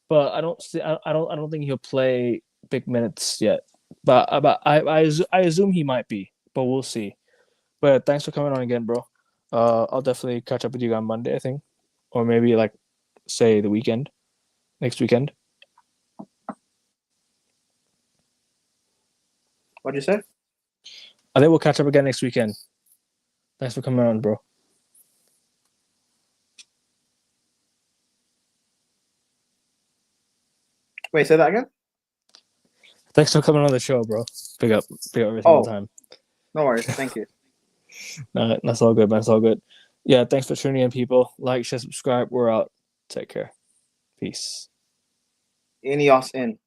but I don't think he'll play big minutes yet. But I assume he might be. But we'll see. But thanks for coming on again, bro. I'll definitely catch up with you on Monday, I think. Or maybe like say next weekend.
What'd you say?
I think we'll catch up again next weekend. Thanks for coming on, bro.
Wait, say that again?
Thanks for coming on the show, bro. Big up every single time.
No worries. Thank you.
No, that's all good, man. It's all good. Yeah, thanks for tuning in, people. Like, share, subscribe. We're out. Take care. Peace.
Ineos in.